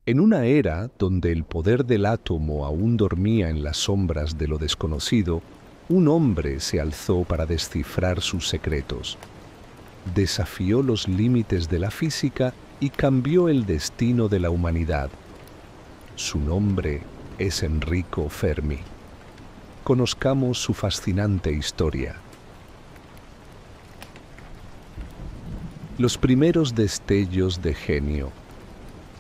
En una era donde el poder del átomo aún dormía en las sombras de lo desconocido, un hombre se alzó para descifrar sus secretos. Desafió los límites de la física y cambió el destino de la humanidad. Su nombre es Enrico Fermi. Conozcamos su fascinante historia. Los primeros destellos de genio.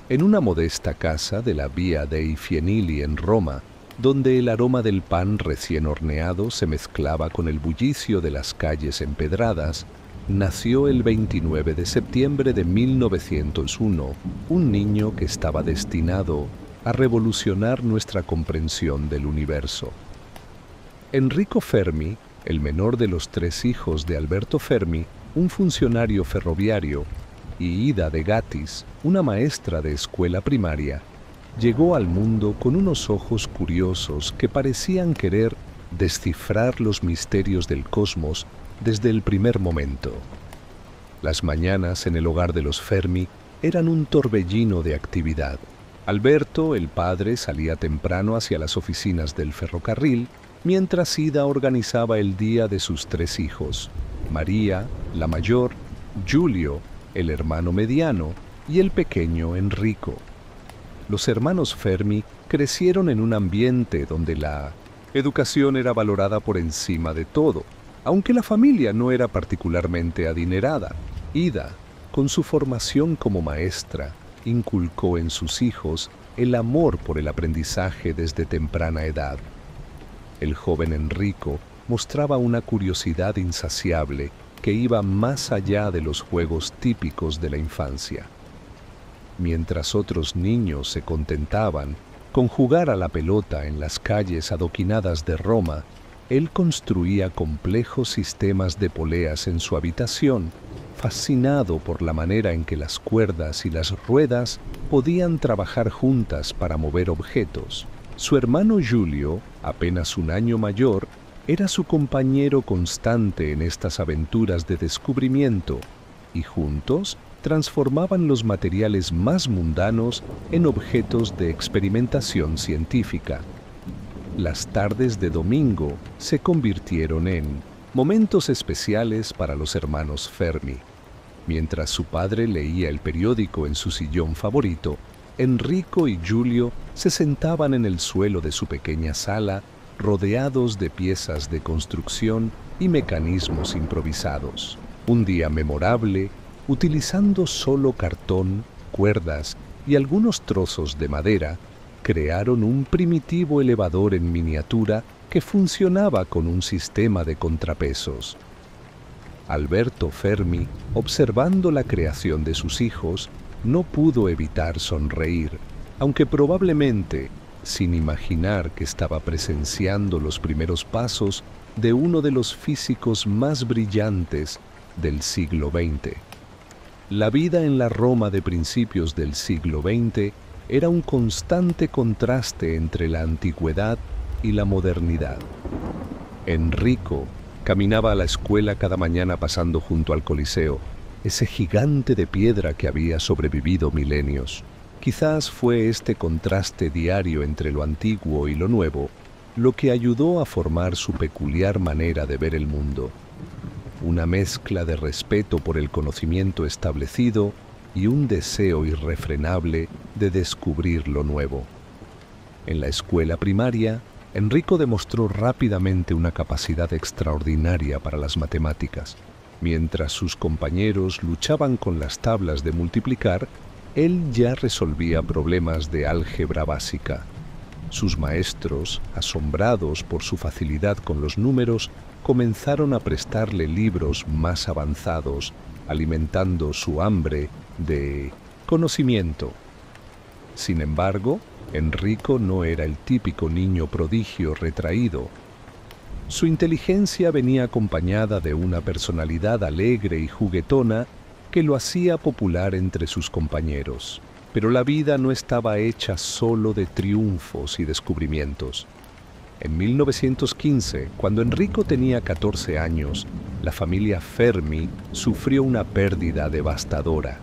En una modesta casa de la Via dei Fienili en Roma, donde el aroma del pan recién horneado se mezclaba con el bullicio de las calles empedradas, nació el 29 de septiembre de 1901 un niño que estaba destinado a revolucionar nuestra comprensión del universo. Enrico Fermi, el menor de los 3 hijos de Alberto Fermi, un funcionario ferroviario, y Ida de Gatis, una maestra de escuela primaria, llegó al mundo con unos ojos curiosos que parecían querer descifrar los misterios del cosmos desde el primer momento. Las mañanas en el hogar de los Fermi eran un torbellino de actividad. Alberto, el padre, salía temprano hacia las oficinas del ferrocarril, mientras Ida organizaba el día de sus 3 hijos, María, la mayor, Giulio, el hermano mediano, y el pequeño Enrico. Los hermanos Fermi crecieron en un ambiente donde la educación era valorada por encima de todo, aunque la familia no era particularmente adinerada. Ida, con su formación como maestra, inculcó en sus hijos el amor por el aprendizaje desde temprana edad. El joven Enrico mostraba una curiosidad insaciable que iba más allá de los juegos típicos de la infancia. Mientras otros niños se contentaban con jugar a la pelota en las calles adoquinadas de Roma, él construía complejos sistemas de poleas en su habitación, fascinado por la manera en que las cuerdas y las ruedas podían trabajar juntas para mover objetos. Su hermano Giulio, apenas un año mayor, era su compañero constante en estas aventuras de descubrimiento, y juntos transformaban los materiales más mundanos en objetos de experimentación científica. Las tardes de domingo se convirtieron en momentos especiales para los hermanos Fermi. Mientras su padre leía el periódico en su sillón favorito, Enrico y Giulio se sentaban en el suelo de su pequeña sala, rodeados de piezas de construcción y mecanismos improvisados. Un día memorable, utilizando solo cartón, cuerdas y algunos trozos de madera, crearon un primitivo elevador en miniatura que funcionaba con un sistema de contrapesos. Alberto Fermi, observando la creación de sus hijos, no pudo evitar sonreír, aunque probablemente sin imaginar que estaba presenciando los primeros pasos de uno de los físicos más brillantes del siglo XX. La vida en la Roma de principios del siglo XX era un constante contraste entre la antigüedad y la modernidad. Enrico caminaba a la escuela cada mañana pasando junto al Coliseo, ese gigante de piedra que había sobrevivido milenios. Quizás fue este contraste diario entre lo antiguo y lo nuevo lo que ayudó a formar su peculiar manera de ver el mundo. Una mezcla de respeto por el conocimiento establecido y un deseo irrefrenable de descubrir lo nuevo. En la escuela primaria, Enrico demostró rápidamente una capacidad extraordinaria para las matemáticas. Mientras sus compañeros luchaban con las tablas de multiplicar, él ya resolvía problemas de álgebra básica. Sus maestros, asombrados por su facilidad con los números, comenzaron a prestarle libros más avanzados, alimentando su hambre de conocimiento. Sin embargo, Enrico no era el típico niño prodigio retraído. Su inteligencia venía acompañada de una personalidad alegre y juguetona que lo hacía popular entre sus compañeros. Pero la vida no estaba hecha solo de triunfos y descubrimientos. En 1915, cuando Enrico tenía 14 años, la familia Fermi sufrió una pérdida devastadora.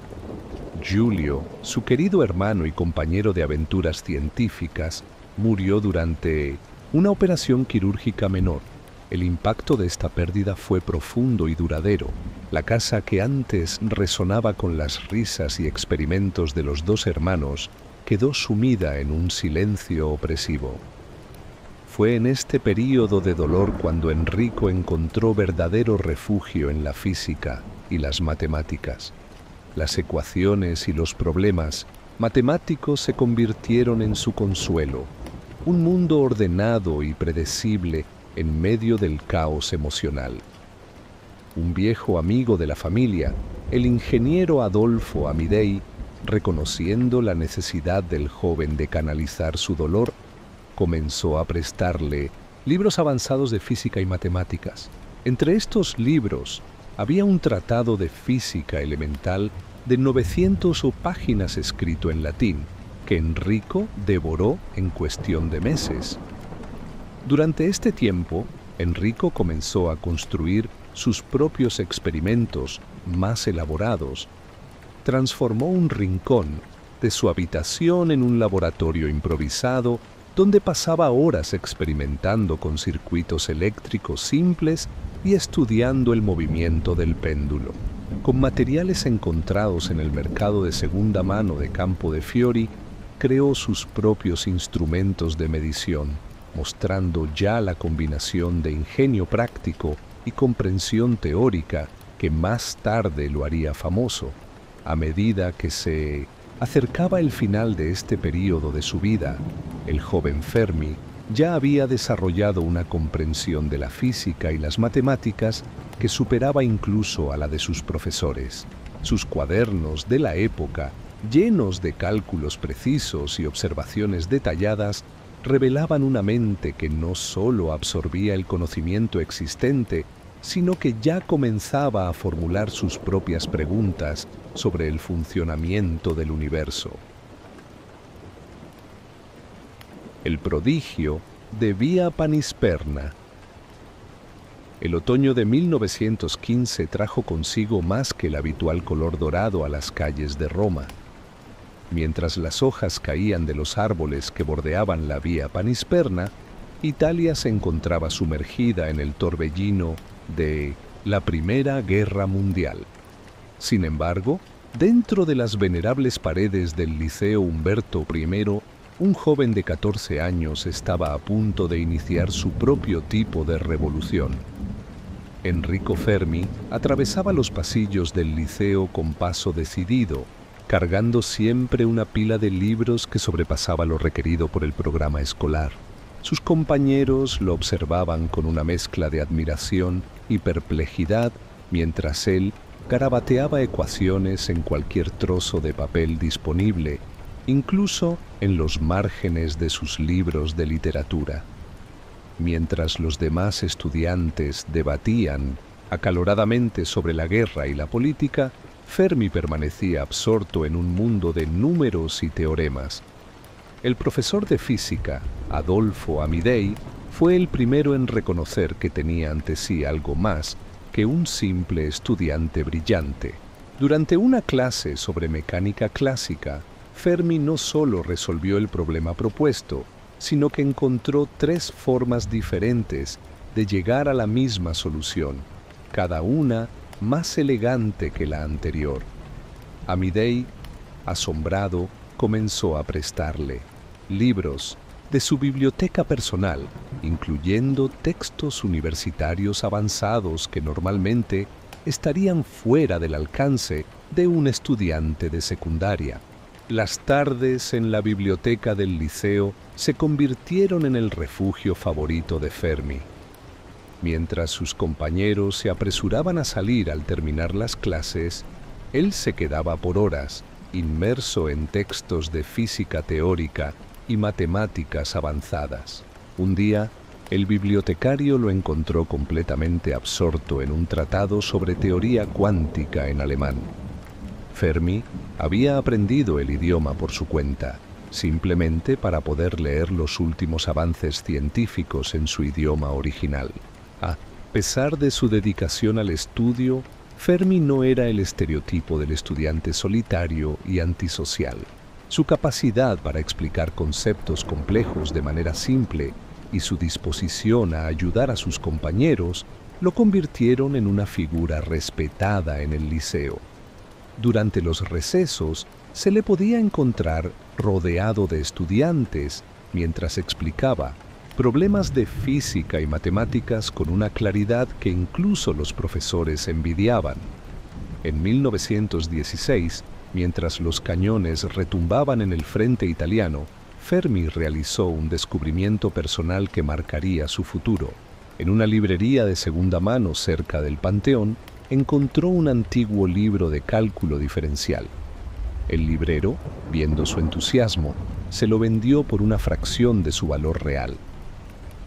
Giulio, su querido hermano y compañero de aventuras científicas, murió durante una operación quirúrgica menor. El impacto de esta pérdida fue profundo y duradero. La casa que antes resonaba con las risas y experimentos de los dos hermanos quedó sumida en un silencio opresivo. Fue en este período de dolor cuando Enrico encontró verdadero refugio en la física y las matemáticas. Las ecuaciones y los problemas matemáticos se convirtieron en su consuelo, un mundo ordenado y predecible en medio del caos emocional. Un viejo amigo de la familia, el ingeniero Adolfo Amidei, reconociendo la necesidad del joven de canalizar su dolor, comenzó a prestarle libros avanzados de física y matemáticas. Entre estos libros había un tratado de física elemental de 900 páginas escrito en latín, que Enrico devoró en cuestión de meses. Durante este tiempo, Enrico comenzó a construir sus propios experimentos más elaborados. Transformó un rincón de su habitación en un laboratorio improvisado donde pasaba horas experimentando con circuitos eléctricos simples y estudiando el movimiento del péndulo. Con materiales encontrados en el mercado de segunda mano de Campo de Fiori, creó sus propios instrumentos de medición, mostrando ya la combinación de ingenio práctico y comprensión teórica que más tarde lo haría famoso. A medida que se acercaba el final de este período de su vida, el joven Fermi ya había desarrollado una comprensión de la física y las matemáticas que superaba incluso a la de sus profesores. Sus cuadernos de la época, llenos de cálculos precisos y observaciones detalladas, revelaban una mente que no solo absorbía el conocimiento existente, sino que ya comenzaba a formular sus propias preguntas sobre el funcionamiento del universo. El prodigio de Vía Panisperna. El otoño de 1915 trajo consigo más que el habitual color dorado a las calles de Roma. Mientras las hojas caían de los árboles que bordeaban la Vía Panisperna, Italia se encontraba sumergida en el torbellino de la Primera Guerra Mundial. Sin embargo, dentro de las venerables paredes del Liceo Umberto I, un joven de 14 años estaba a punto de iniciar su propio tipo de revolución. Enrico Fermi atravesaba los pasillos del liceo con paso decidido, cargando siempre una pila de libros que sobrepasaba lo requerido por el programa escolar. Sus compañeros lo observaban con una mezcla de admiración y perplejidad, mientras él garabateaba ecuaciones en cualquier trozo de papel disponible, incluso en los márgenes de sus libros de literatura. Mientras los demás estudiantes debatían acaloradamente sobre la guerra y la política, Fermi permanecía absorto en un mundo de números y teoremas. El profesor de física, Adolfo Amidei, fue el primero en reconocer que tenía ante sí algo más que un simple estudiante brillante. Durante una clase sobre mecánica clásica, Fermi no solo resolvió el problema propuesto, sino que encontró 3 formas diferentes de llegar a la misma solución, cada una más elegante que la anterior. Amidei, asombrado, comenzó a prestarle libros de su biblioteca personal, incluyendo textos universitarios avanzados que normalmente estarían fuera del alcance de un estudiante de secundaria. Las tardes en la biblioteca del liceo se convirtieron en el refugio favorito de Fermi. Mientras sus compañeros se apresuraban a salir al terminar las clases, él se quedaba por horas, inmerso en textos de física teórica y matemáticas avanzadas. Un día, el bibliotecario lo encontró completamente absorto en un tratado sobre teoría cuántica en alemán. Fermi había aprendido el idioma por su cuenta, simplemente para poder leer los últimos avances científicos en su idioma original. A pesar de su dedicación al estudio, Fermi no era el estereotipo del estudiante solitario y antisocial. Su capacidad para explicar conceptos complejos de manera simple y su disposición a ayudar a sus compañeros lo convirtieron en una figura respetada en el liceo. Durante los recesos se le podía encontrar rodeado de estudiantes mientras explicaba problemas de física y matemáticas con una claridad que incluso los profesores envidiaban. En 1916, mientras los cañones retumbaban en el frente italiano, Fermi realizó un descubrimiento personal que marcaría su futuro. En una librería de segunda mano cerca del Panteón, encontró un antiguo libro de cálculo diferencial. El librero, viendo su entusiasmo, se lo vendió por una fracción de su valor real.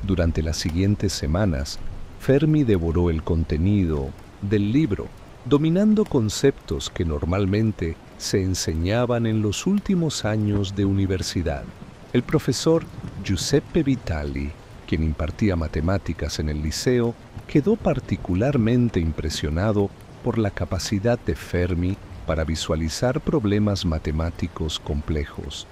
Durante las siguientes semanas, Fermi devoró el contenido del libro, dominando conceptos que normalmente se enseñaban en los últimos años de universidad. El profesor Giuseppe Vitali, quien impartía matemáticas en el liceo, quedó particularmente impresionado por la capacidad de Fermi para visualizar problemas matemáticos complejos.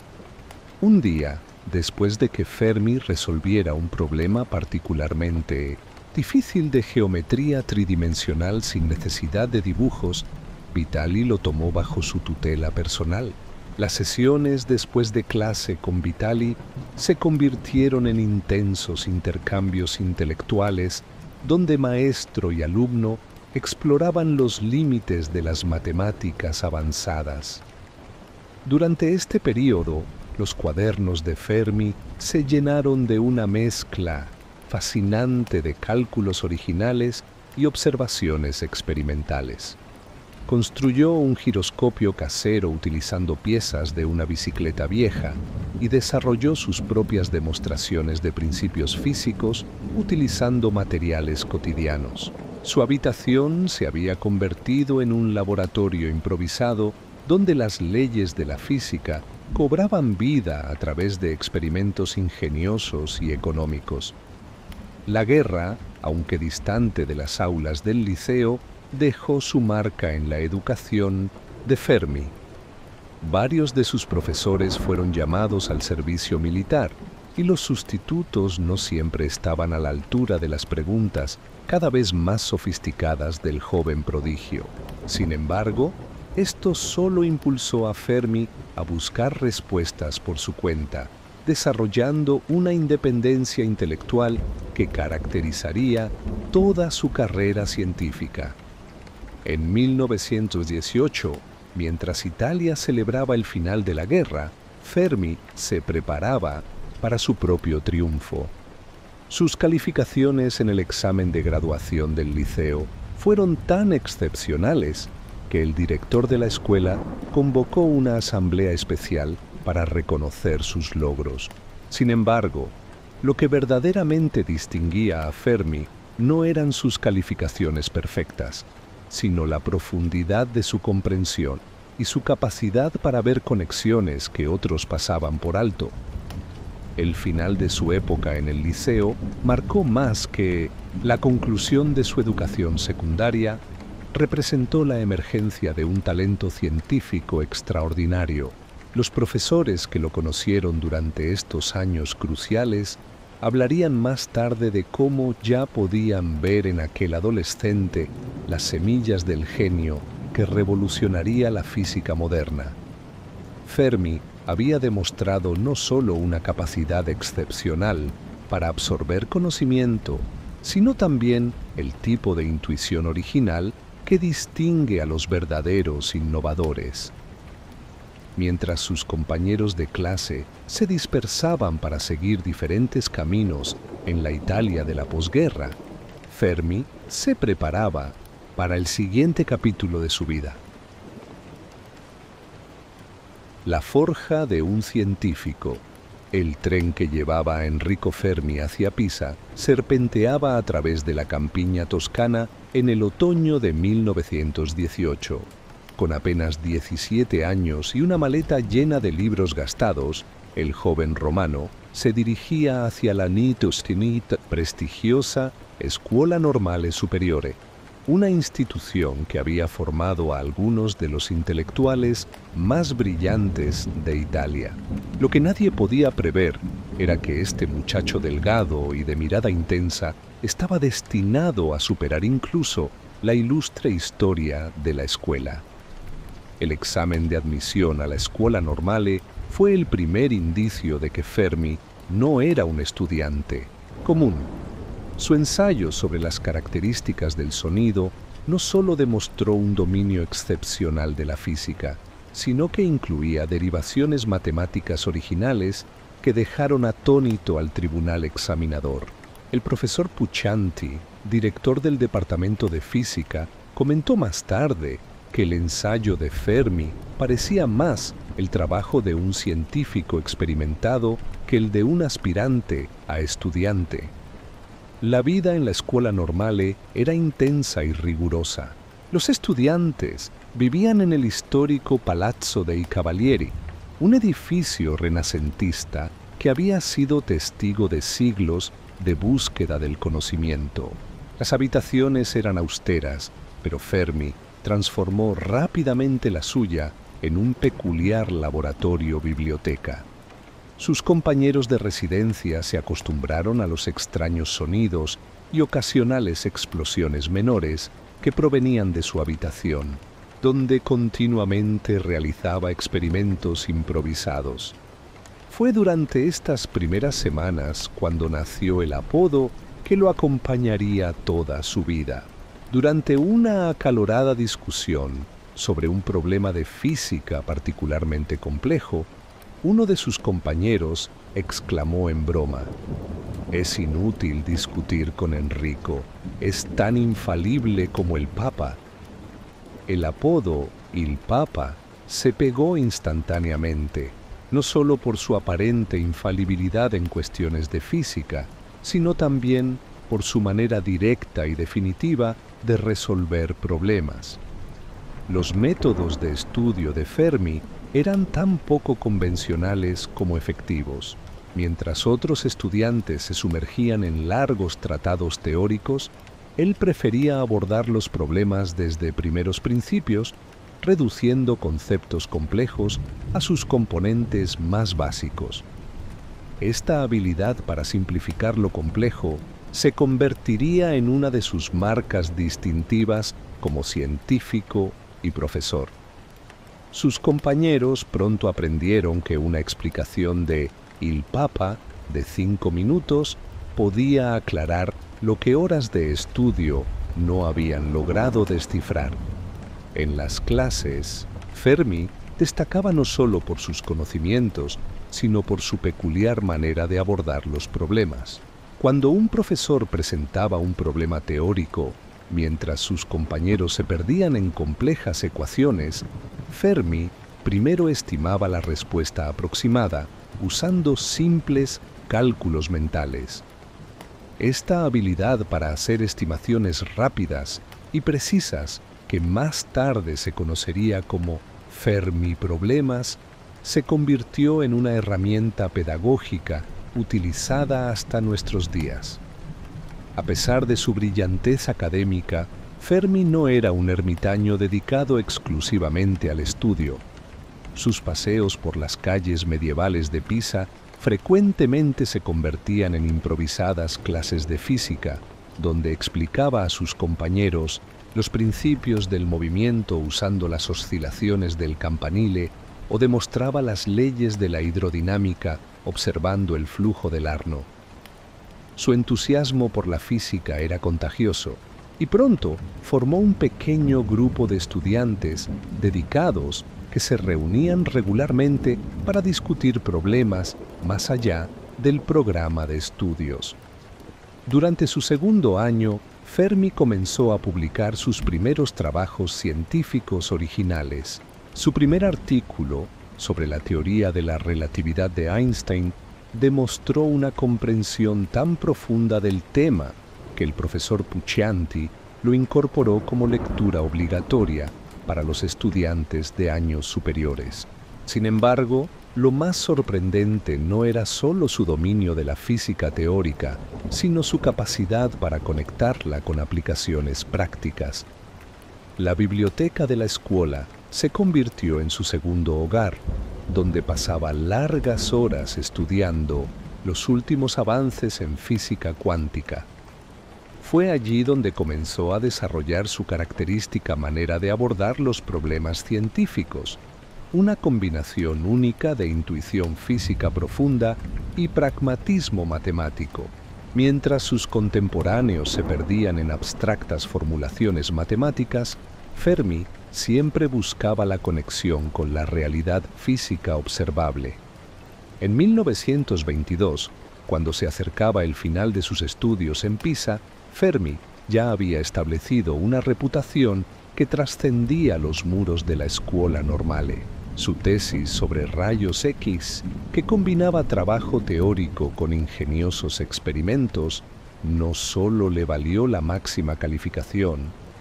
Un día, después de que Fermi resolviera un problema particularmente difícil de geometría tridimensional sin necesidad de dibujos, Vitali lo tomó bajo su tutela personal. Las sesiones después de clase con Vitali se convirtieron en intensos intercambios intelectuales donde maestro y alumno exploraban los límites de las matemáticas avanzadas. Durante este período, los cuadernos de Fermi se llenaron de una mezcla fascinante de cálculos originales y observaciones experimentales. Construyó un giroscopio casero utilizando piezas de una bicicleta vieja y desarrolló sus propias demostraciones de principios físicos utilizando materiales cotidianos. Su habitación se había convertido en un laboratorio improvisado donde las leyes de la física cobraban vida a través de experimentos ingeniosos y económicos. La guerra, aunque distante de las aulas del liceo, dejó su marca en la educación de Fermi. Varios de sus profesores fueron llamados al servicio militar y los sustitutos no siempre estaban a la altura de las preguntas cada vez más sofisticadas del joven prodigio. Sin embargo, esto solo impulsó a Fermi a buscar respuestas por su cuenta, desarrollando una independencia intelectual que caracterizaría toda su carrera científica. En 1918, mientras Italia celebraba el final de la guerra, Fermi se preparaba para su propio triunfo. Sus calificaciones en el examen de graduación del liceo fueron tan excepcionales que el director de la escuela convocó una asamblea especial para reconocer sus logros. Sin embargo, lo que verdaderamente distinguía a Fermi no eran sus calificaciones perfectas, sino la profundidad de su comprensión y su capacidad para ver conexiones que otros pasaban por alto. El final de su época en el liceo marcó más que la conclusión de su educación secundaria, representó la emergencia de un talento científico extraordinario. Los profesores que lo conocieron durante estos años cruciales hablarían más tarde de cómo ya podían ver en aquel adolescente las semillas del genio que revolucionaría la física moderna. Fermi había demostrado no solo una capacidad excepcional para absorber conocimiento, sino también el tipo de intuición original que distingue a los verdaderos innovadores. Mientras sus compañeros de clase se dispersaban para seguir diferentes caminos en la Italia de la posguerra, Fermi se preparaba para el siguiente capítulo de su vida. La forja de un científico. El tren que llevaba a Enrico Fermi hacia Pisa serpenteaba a través de la campiña toscana en el otoño de 1918. Con apenas 17 años y una maleta llena de libros gastados, el joven romano se dirigía hacia la prestigiosa Scuola Normale Superiore. una institución que había formado a algunos de los intelectuales más brillantes de Italia. Lo que nadie podía prever era que este muchacho delgado y de mirada intensa estaba destinado a superar incluso la ilustre historia de la escuela. El examen de admisión a la Scuola Normale fue el primer indicio de que Fermi no era un estudiante común. Su ensayo sobre las características del sonido no solo demostró un dominio excepcional de la física, sino que incluía derivaciones matemáticas originales que dejaron atónito al tribunal examinador. El profesor Puccianti, director del Departamento de Física, comentó más tarde que el ensayo de Fermi parecía más el trabajo de un científico experimentado que el de un aspirante a estudiante. La vida en la Scuola Normale era intensa y rigurosa. Los estudiantes vivían en el histórico Palazzo dei Cavalieri, un edificio renacentista que había sido testigo de siglos de búsqueda del conocimiento. Las habitaciones eran austeras, pero Fermi transformó rápidamente la suya en un peculiar laboratorio-biblioteca. Sus compañeros de residencia se acostumbraron a los extraños sonidos y ocasionales explosiones menores que provenían de su habitación, donde continuamente realizaba experimentos improvisados. Fue durante estas primeras semanas cuando nació el apodo que lo acompañaría toda su vida. Durante una acalorada discusión sobre un problema de física particularmente complejo, uno de sus compañeros exclamó en broma: «Es inútil discutir con Enrico, es tan infalible como el Papa». El apodo «Il Papa» se pegó instantáneamente, no solo por su aparente infalibilidad en cuestiones de física, sino también por su manera directa y definitiva de resolver problemas. Los métodos de estudio de Fermi eran tan poco convencionales como efectivos. Mientras otros estudiantes se sumergían en largos tratados teóricos, él prefería abordar los problemas desde primeros principios, reduciendo conceptos complejos a sus componentes más básicos. Esta habilidad para simplificar lo complejo se convertiría en una de sus marcas distintivas como científico y profesor. Sus compañeros pronto aprendieron que una explicación de «Il Papa» de 5 minutos podía aclarar lo que horas de estudio no habían logrado descifrar. En las clases, Fermi destacaba no solo por sus conocimientos, sino por su peculiar manera de abordar los problemas. Cuando un profesor presentaba un problema teórico, mientras sus compañeros se perdían en complejas ecuaciones, Fermi primero estimaba la respuesta aproximada usando simples cálculos mentales. Esta habilidad para hacer estimaciones rápidas y precisas, que más tarde se conocería como Fermi-problemas, se convirtió en una herramienta pedagógica utilizada hasta nuestros días. A pesar de su brillantez académica, Fermi no era un ermitaño dedicado exclusivamente al estudio. Sus paseos por las calles medievales de Pisa frecuentemente se convertían en improvisadas clases de física, donde explicaba a sus compañeros los principios del movimiento usando las oscilaciones del campanile o demostraba las leyes de la hidrodinámica observando el flujo del Arno. Su entusiasmo por la física era contagioso y pronto formó un pequeño grupo de estudiantes dedicados que se reunían regularmente para discutir problemas más allá del programa de estudios. Durante su segundo año, Fermi comenzó a publicar sus primeros trabajos científicos originales. Su primer artículo sobre la teoría de la relatividad de Einstein demostró una comprensión tan profunda del tema que el profesor Puccianti lo incorporó como lectura obligatoria para los estudiantes de años superiores. Sin embargo, Lo más sorprendente no era solo su dominio de la física teórica, sino su capacidad para conectarla con aplicaciones prácticas. La biblioteca de la escuela se convirtió en su segundo hogar, donde pasaba largas horas estudiando los últimos avances en física cuántica. Fue allí donde comenzó a desarrollar su característica manera de abordar los problemas científicos, una combinación única de intuición física profunda y pragmatismo matemático. Mientras sus contemporáneos se perdían en abstractas formulaciones matemáticas, Fermi siempre buscaba la conexión con la realidad física observable. En 1922, cuando se acercaba el final de sus estudios en Pisa, Fermi ya había establecido una reputación que trascendía los muros de la Scuola Normale. Su tesis sobre rayos X, que combinaba trabajo teórico con ingeniosos experimentos, no solo le valió la máxima calificación,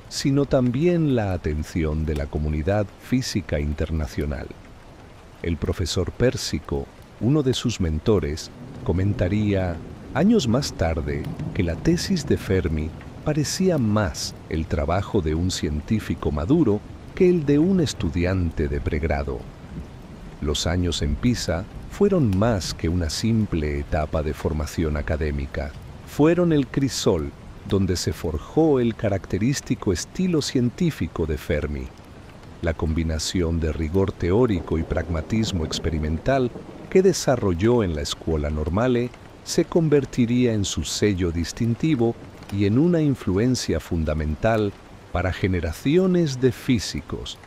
sino también la atención de la comunidad física internacional. El profesor Pérsico, uno de sus mentores, comentaría años más tarde que la tesis de Fermi parecía más el trabajo de un científico maduro que el de un estudiante de pregrado. Los años en Pisa fueron más que una simple etapa de formación académica. Fueron el crisol donde se forjó el característico estilo científico de Fermi. La combinación de rigor teórico y pragmatismo experimental que desarrolló en la Scuola Normale se convertiría en su sello distintivo y en una influencia fundamental para generaciones de físicos.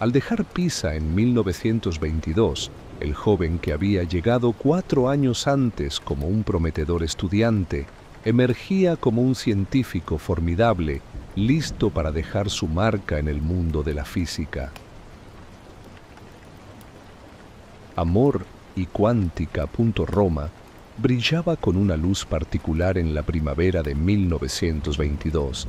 Al dejar Pisa en 1922, el joven que había llegado 4 años antes como un prometedor estudiante, emergía como un científico formidable, listo para dejar su marca en el mundo de la física. Amor y Cuántica.Roma brillaba con una luz particular en la primavera de 1922.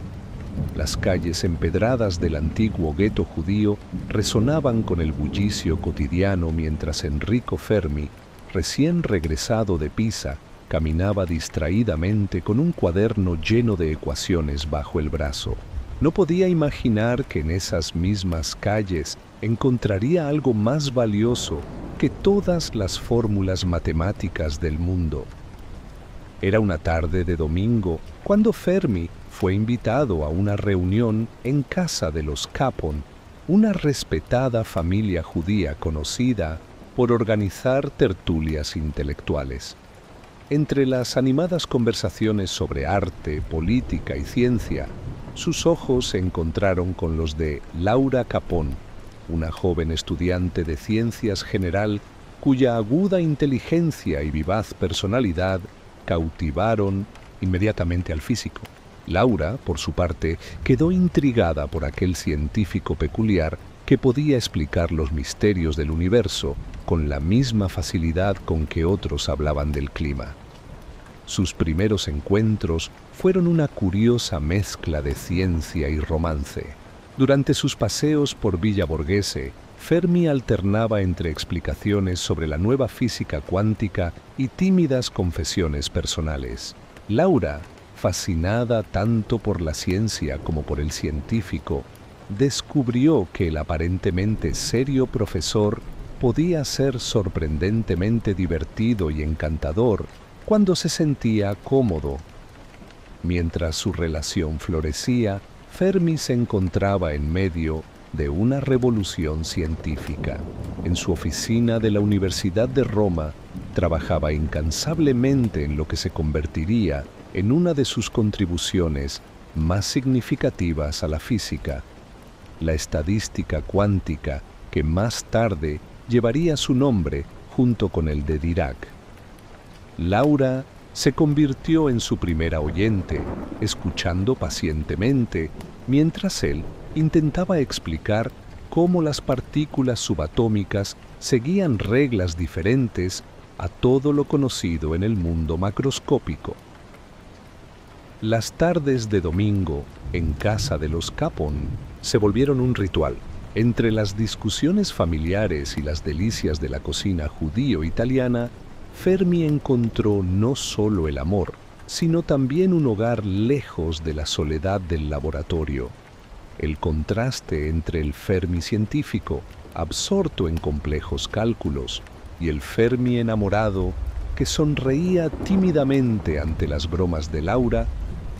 Las calles empedradas del antiguo gueto judío resonaban con el bullicio cotidiano mientras Enrico Fermi, recién regresado de Pisa, caminaba distraídamente con un cuaderno lleno de ecuaciones bajo el brazo. No podía imaginar que en esas mismas calles encontraría algo más valioso que todas las fórmulas matemáticas del mundo. Era una tarde de domingo cuando Fermi fue invitado a una reunión en casa de los Capon, una respetada familia judía conocida por organizar tertulias intelectuales. Entre las animadas conversaciones sobre arte, política y ciencia, sus ojos se encontraron con los de Laura Capon, una joven estudiante de ciencias general cuya aguda inteligencia y vivaz personalidad cautivaron inmediatamente al físico. Laura, por su parte, quedó intrigada por aquel científico peculiar que podía explicar los misterios del universo con la misma facilidad con que otros hablaban del clima. Sus primeros encuentros fueron una curiosa mezcla de ciencia y romance. Durante sus paseos por Villa Borghese, Fermi alternaba entre explicaciones sobre la nueva física cuántica y tímidas confesiones personales. Laura, fascinada tanto por la ciencia como por el científico, descubrió que el aparentemente serio profesor podía ser sorprendentemente divertido y encantador cuando se sentía cómodo. Mientras su relación florecía, Fermi se encontraba en medio de una revolución científica. En su oficina de la Universidad de Roma, trabajaba incansablemente en lo que se convertiría en una de sus contribuciones más significativas a la física, la estadística cuántica, que más tarde llevaría su nombre junto con el de Dirac. Laura se convirtió en su primera oyente, escuchando pacientemente, mientras él intentaba explicar cómo las partículas subatómicas seguían reglas diferentes a todo lo conocido en el mundo macroscópico. Las tardes de domingo en casa de los Capon se volvieron un ritual. Entre las discusiones familiares y las delicias de la cocina judío-italiana, Fermi encontró no solo el amor, sino también un hogar lejos de la soledad del laboratorio. El contraste entre el Fermi científico, absorto en complejos cálculos, y el Fermi enamorado, que sonreía tímidamente ante las bromas de Laura,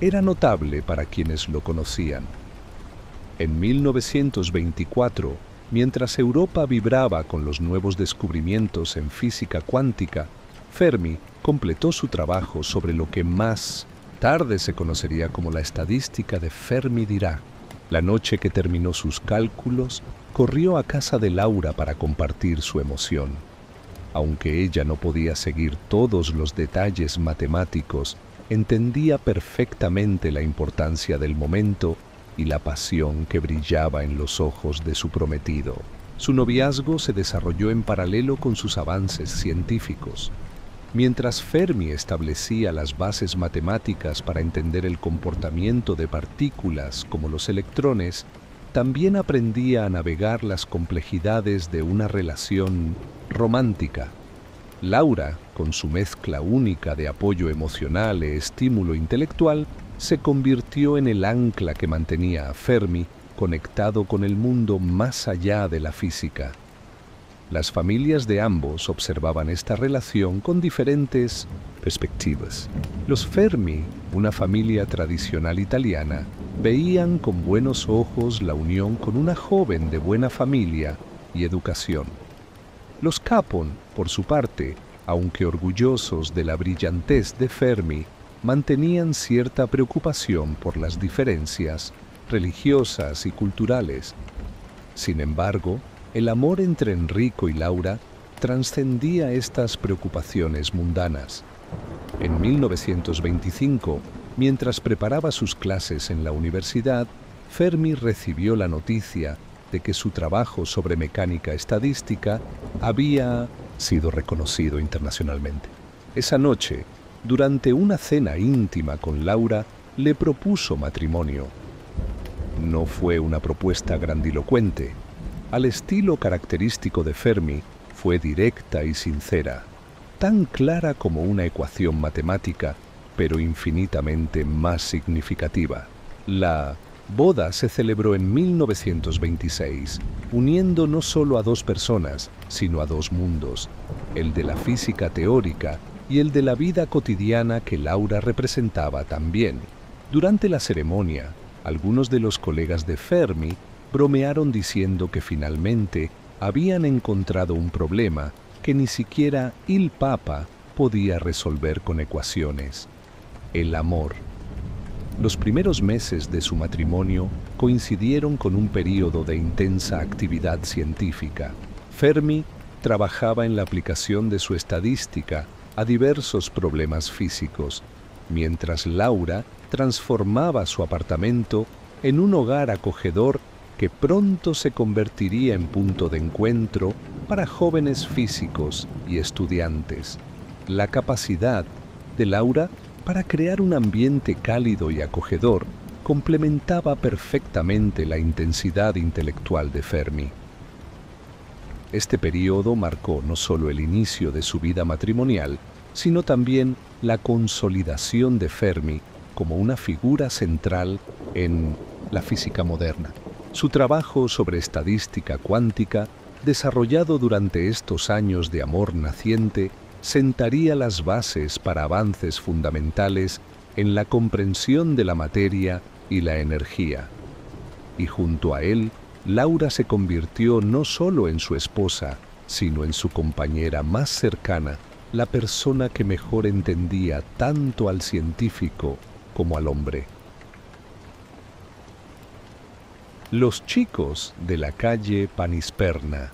era notable para quienes lo conocían. En 1924, mientras Europa vibraba con los nuevos descubrimientos en física cuántica, Fermi completó su trabajo sobre lo que más tarde se conocería como la estadística de Fermi-Dirac. La noche que terminó sus cálculos, corrió a casa de Laura para compartir su emoción. Aunque ella no podía seguir todos los detalles matemáticos, entendía perfectamente la importancia del momento y la pasión que brillaba en los ojos de su prometido. Su noviazgo se desarrolló en paralelo con sus avances científicos. Mientras Fermi establecía las bases matemáticas para entender el comportamiento de partículas como los electrones, también aprendía a navegar las complejidades de una relación romántica. Laura, con su mezcla única de apoyo emocional e estímulo intelectual, se convirtió en el ancla que mantenía a Fermi conectado con el mundo más allá de la física. Las familias de ambos observaban esta relación con diferentes perspectivas. Los Fermi, una familia tradicional italiana, veían con buenos ojos la unión con una joven de buena familia y educación. Los Capon, por su parte, aunque orgullosos de la brillantez de Fermi, mantenían cierta preocupación por las diferencias religiosas y culturales. Sin embargo, el amor entre Enrico y Laura trascendía estas preocupaciones mundanas. En 1925, mientras preparaba sus clases en la universidad, Fermi recibió la noticia de que su trabajo sobre mecánica estadística había sido reconocido internacionalmente. Esa noche, durante una cena íntima con Laura, le propuso matrimonio. No fue una propuesta grandilocuente. Al estilo característico de Fermi, fue directa y sincera, tan clara como una ecuación matemática, pero infinitamente más significativa. La boda se celebró en 1926, uniendo no solo a dos personas, sino a dos mundos, el de la física teórica y el de la vida cotidiana que Laura representaba también. Durante la ceremonia, algunos de los colegas de Fermi bromearon diciendo que finalmente habían encontrado un problema que ni siquiera el Papa podía resolver con ecuaciones: el amor. Los primeros meses de su matrimonio coincidieron con un período de intensa actividad científica. Fermi trabajaba en la aplicación de su estadística a diversos problemas físicos, mientras Laura transformaba su apartamento en un hogar acogedor que pronto se convertiría en punto de encuentro para jóvenes físicos y estudiantes. La capacidad de Laura para crear un ambiente cálido y acogedor complementaba perfectamente la intensidad intelectual de Fermi. Este período marcó no solo el inicio de su vida matrimonial, sino también la consolidación de Fermi como una figura central en la física moderna. Su trabajo sobre estadística cuántica, desarrollado durante estos años de amor naciente, sentaría las bases para avances fundamentales en la comprensión de la materia y la energía. Y junto a él, Laura se convirtió no solo en su esposa, sino en su compañera más cercana, la persona que mejor entendía tanto al científico como al hombre. Los chicos de la calle Panisperna.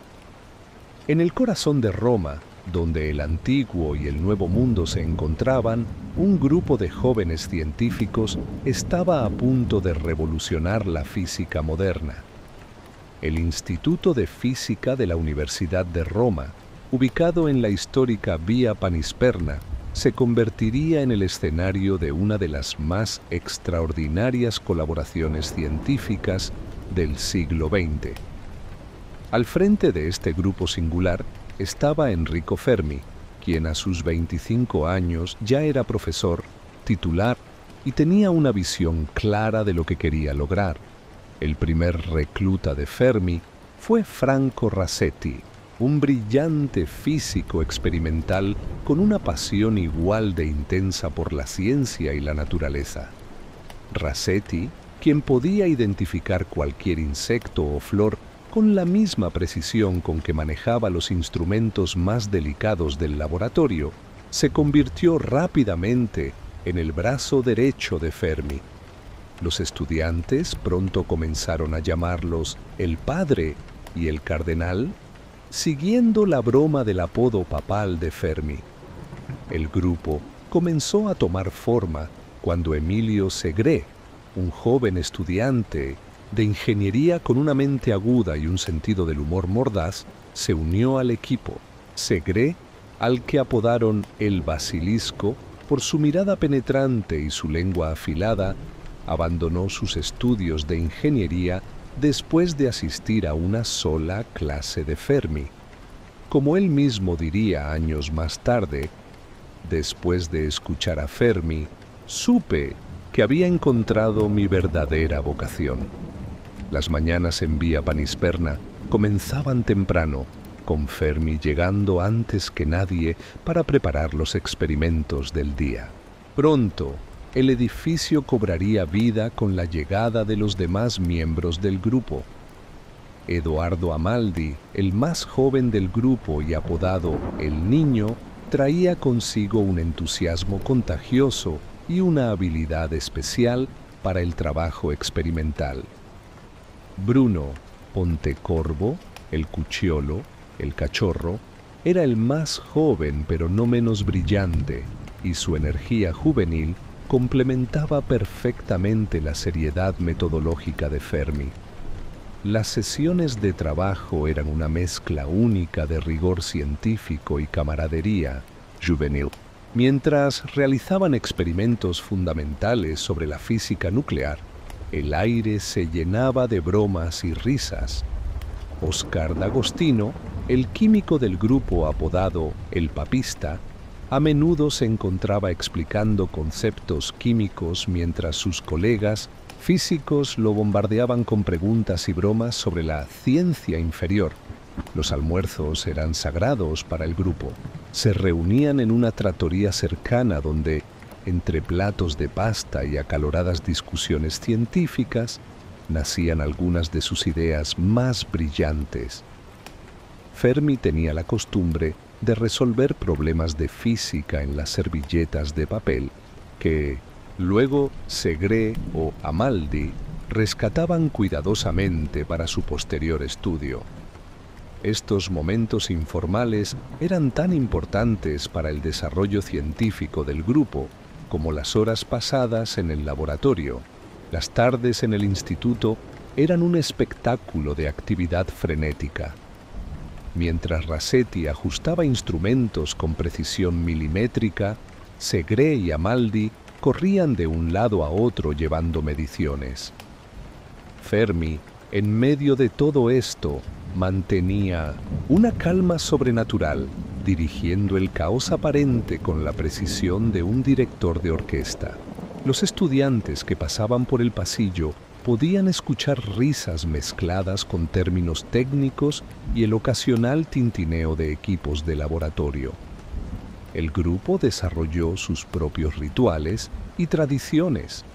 En el corazón de Roma, donde el antiguo y el nuevo mundo se encontraban, un grupo de jóvenes científicos estaba a punto de revolucionar la física moderna. El Instituto de Física de la Universidad de Roma, ubicado en la histórica Vía Panisperna, se convertiría en el escenario de una de las más extraordinarias colaboraciones científicas del siglo XX. Al frente de este grupo singular estaba Enrico Fermi, quien a sus 25 años ya era profesor, titular y tenía una visión clara de lo que quería lograr. El primer recluta de Fermi fue Franco Rasetti, un brillante físico experimental con una pasión igual de intensa por la ciencia y la naturaleza. Rasetti, quien podía identificar cualquier insecto o flor con la misma precisión con que manejaba los instrumentos más delicados del laboratorio, se convirtió rápidamente en el brazo derecho de Fermi. Los estudiantes pronto comenzaron a llamarlos el padre y el cardenal, siguiendo la broma del apodo papal de Fermi. El grupo comenzó a tomar forma cuando Emilio Segre, un joven estudiante de ingeniería con una mente aguda y un sentido del humor mordaz, se unió al equipo. Segre, al que apodaron el Basilisco por su mirada penetrante y su lengua afilada, abandonó sus estudios de ingeniería después de asistir a una sola clase de Fermi. Como él mismo diría años más tarde, después de escuchar a Fermi, supe que había encontrado mi verdadera vocación. Las mañanas en Vía Panisperna comenzaban temprano, con Fermi llegando antes que nadie para preparar los experimentos del día. Pronto, el edificio cobraría vida con la llegada de los demás miembros del grupo. Edoardo Amaldi, el más joven del grupo y apodado El Niño, traía consigo un entusiasmo contagioso y una habilidad especial para el trabajo experimental. Bruno Pontecorvo, el Cucciolo, el cachorro, era el más joven pero no menos brillante, y su energía juvenil complementaba perfectamente la seriedad metodológica de Fermi. Las sesiones de trabajo eran una mezcla única de rigor científico y camaradería juvenil. Mientras realizaban experimentos fundamentales sobre la física nuclear, el aire se llenaba de bromas y risas. Oscar D'Agostino, el químico del grupo apodado El Papista, a menudo se encontraba explicando conceptos químicos mientras sus colegas físicos lo bombardeaban con preguntas y bromas sobre la ciencia inferior. Los almuerzos eran sagrados para el grupo. Se reunían en una trattoria cercana donde, entre platos de pasta y acaloradas discusiones científicas, nacían algunas de sus ideas más brillantes. Fermi tenía la costumbre de resolver problemas de física en las servilletas de papel que luego Segre o Amaldi rescataban cuidadosamente para su posterior estudio. Estos momentos informales eran tan importantes para el desarrollo científico del grupo como las horas pasadas en el laboratorio. Las tardes en el instituto eran un espectáculo de actividad frenética. Mientras Rasetti ajustaba instrumentos con precisión milimétrica, Segre y Amaldi corrían de un lado a otro llevando mediciones. Fermi, en medio de todo esto, mantenía una calma sobrenatural, dirigiendo el caos aparente con la precisión de un director de orquesta. Los estudiantes que pasaban por el pasillo podían escuchar risas mezcladas con términos técnicos y el ocasional tintineo de equipos de laboratorio. El grupo desarrolló sus propios rituales y tradiciones.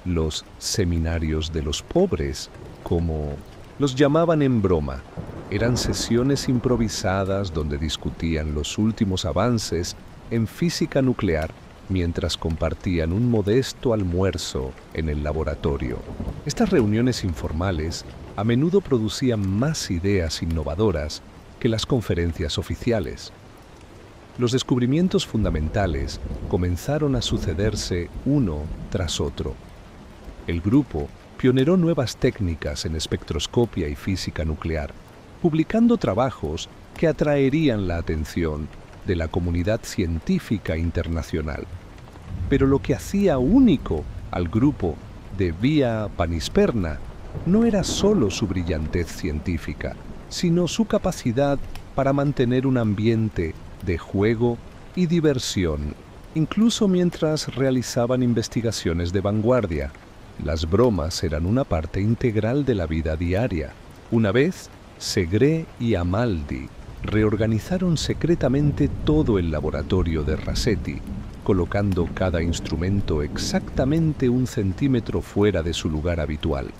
Los seminarios de los pobres, como los llamaban en broma, eran sesiones improvisadas donde discutían los últimos avances en física nuclear mientras compartían un modesto almuerzo en el laboratorio. Estas reuniones informales a menudo producían más ideas innovadoras que las conferencias oficiales. Los descubrimientos fundamentales comenzaron a sucederse uno tras otro. El grupo pioneró nuevas técnicas en espectroscopia y física nuclear, publicando trabajos que atraerían la atención de la comunidad científica internacional. Pero lo que hacía único al grupo de Vía Panisperna no era solo su brillantez científica, sino su capacidad para mantener un ambiente de juego y diversión, incluso mientras realizaban investigaciones de vanguardia. Las bromas eran una parte integral de la vida diaria. Una vez, Segre y Amaldi reorganizaron secretamente todo el laboratorio de Rasetti, colocando cada instrumento exactamente 1 centímetro fuera de su lugar habitual.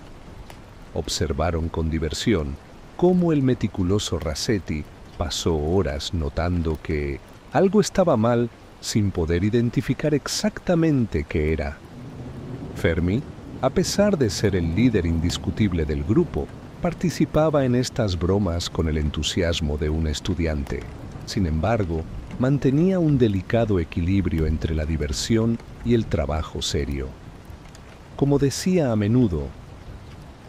Observaron con diversión cómo el meticuloso Rasetti pasó horas notando que algo estaba mal sin poder identificar exactamente qué era. Fermi, a pesar de ser el líder indiscutible del grupo, participaba en estas bromas con el entusiasmo de un estudiante. Sin embargo, mantenía un delicado equilibrio entre la diversión y el trabajo serio. Como decía a menudo,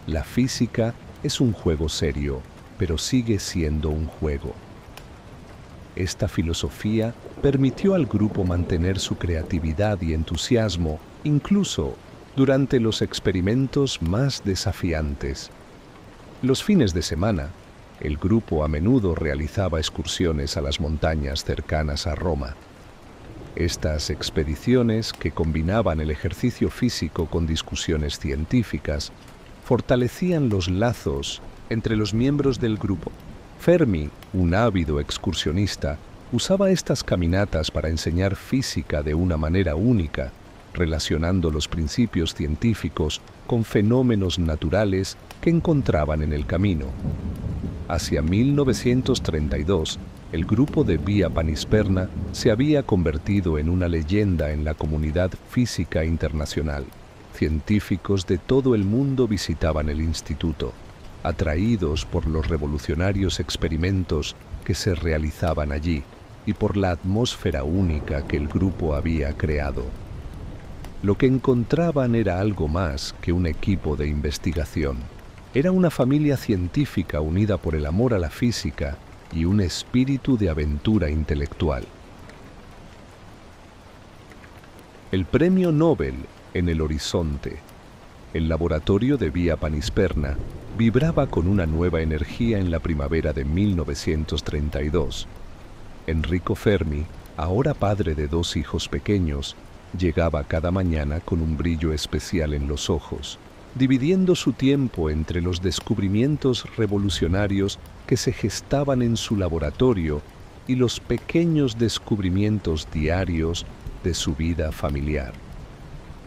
la física es un juego serio, pero sigue siendo un juego. Esta filosofía permitió al grupo mantener su creatividad y entusiasmo, incluso durante los experimentos más desafiantes. Los fines de semana, el grupo a menudo realizaba excursiones a las montañas cercanas a Roma. Estas expediciones, que combinaban el ejercicio físico con discusiones científicas, fortalecían los lazos entre los miembros del grupo. Fermi, un ávido excursionista, usaba estas caminatas para enseñar física de una manera única, relacionando los principios científicos con fenómenos naturales que encontraban en el camino. Hacia 1932, el grupo de Via Panisperna se había convertido en una leyenda en la comunidad física internacional. Científicos de todo el mundo visitaban el instituto, atraídos por los revolucionarios experimentos que se realizaban allí y por la atmósfera única que el grupo había creado. Lo que encontraban era algo más que un equipo de investigación. Era una familia científica unida por el amor a la física y un espíritu de aventura intelectual. El premio Nobel en el horizonte. El laboratorio de Via Panisperna vibraba con una nueva energía en la primavera de 1932. Enrico Fermi, ahora padre de 2 hijos pequeños, llegaba cada mañana con un brillo especial en los ojos, dividiendo su tiempo entre los descubrimientos revolucionarios que se gestaban en su laboratorio y los pequeños descubrimientos diarios de su vida familiar.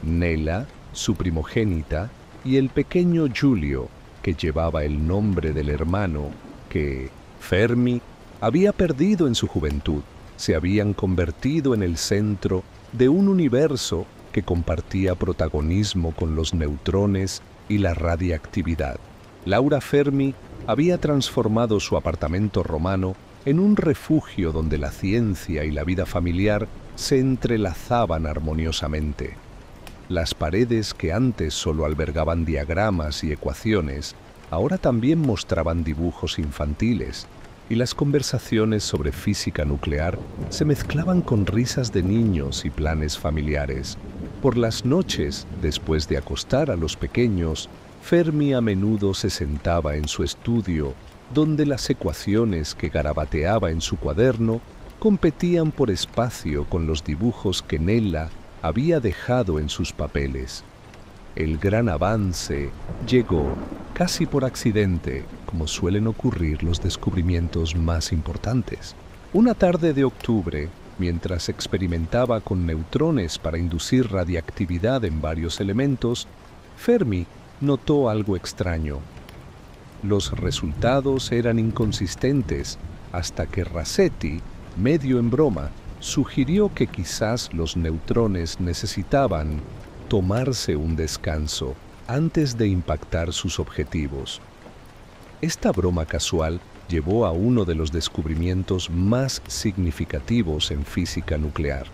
Nella, su primogénita, y el pequeño Giulio, que llevaba el nombre del hermano que Fermi había perdido en su juventud, se habían convertido en el centro de un universo que compartía protagonismo con los neutrones y la radiactividad. Laura Fermi había transformado su apartamento romano en un refugio donde la ciencia y la vida familiar se entrelazaban armoniosamente. Las paredes que antes solo albergaban diagramas y ecuaciones, ahora también mostraban dibujos infantiles, y las conversaciones sobre física nuclear se mezclaban con risas de niños y planes familiares. Por las noches, después de acostar a los pequeños, Fermi a menudo se sentaba en su estudio, donde las ecuaciones que garabateaba en su cuaderno competían por espacio con los dibujos que Nella había dejado en sus papeles. El gran avance llegó casi por accidente, como suelen ocurrir los descubrimientos más importantes. Una tarde de octubre, mientras experimentaba con neutrones para inducir radiactividad en varios elementos, Fermi notó algo extraño. Los resultados eran inconsistentes hasta que Rasetti, medio en broma, sugirió que quizás los neutrones necesitaban tomarse un descanso antes de impactar sus objetivos. Esta broma casual llevó a uno de los descubrimientos más significativos en física nuclear.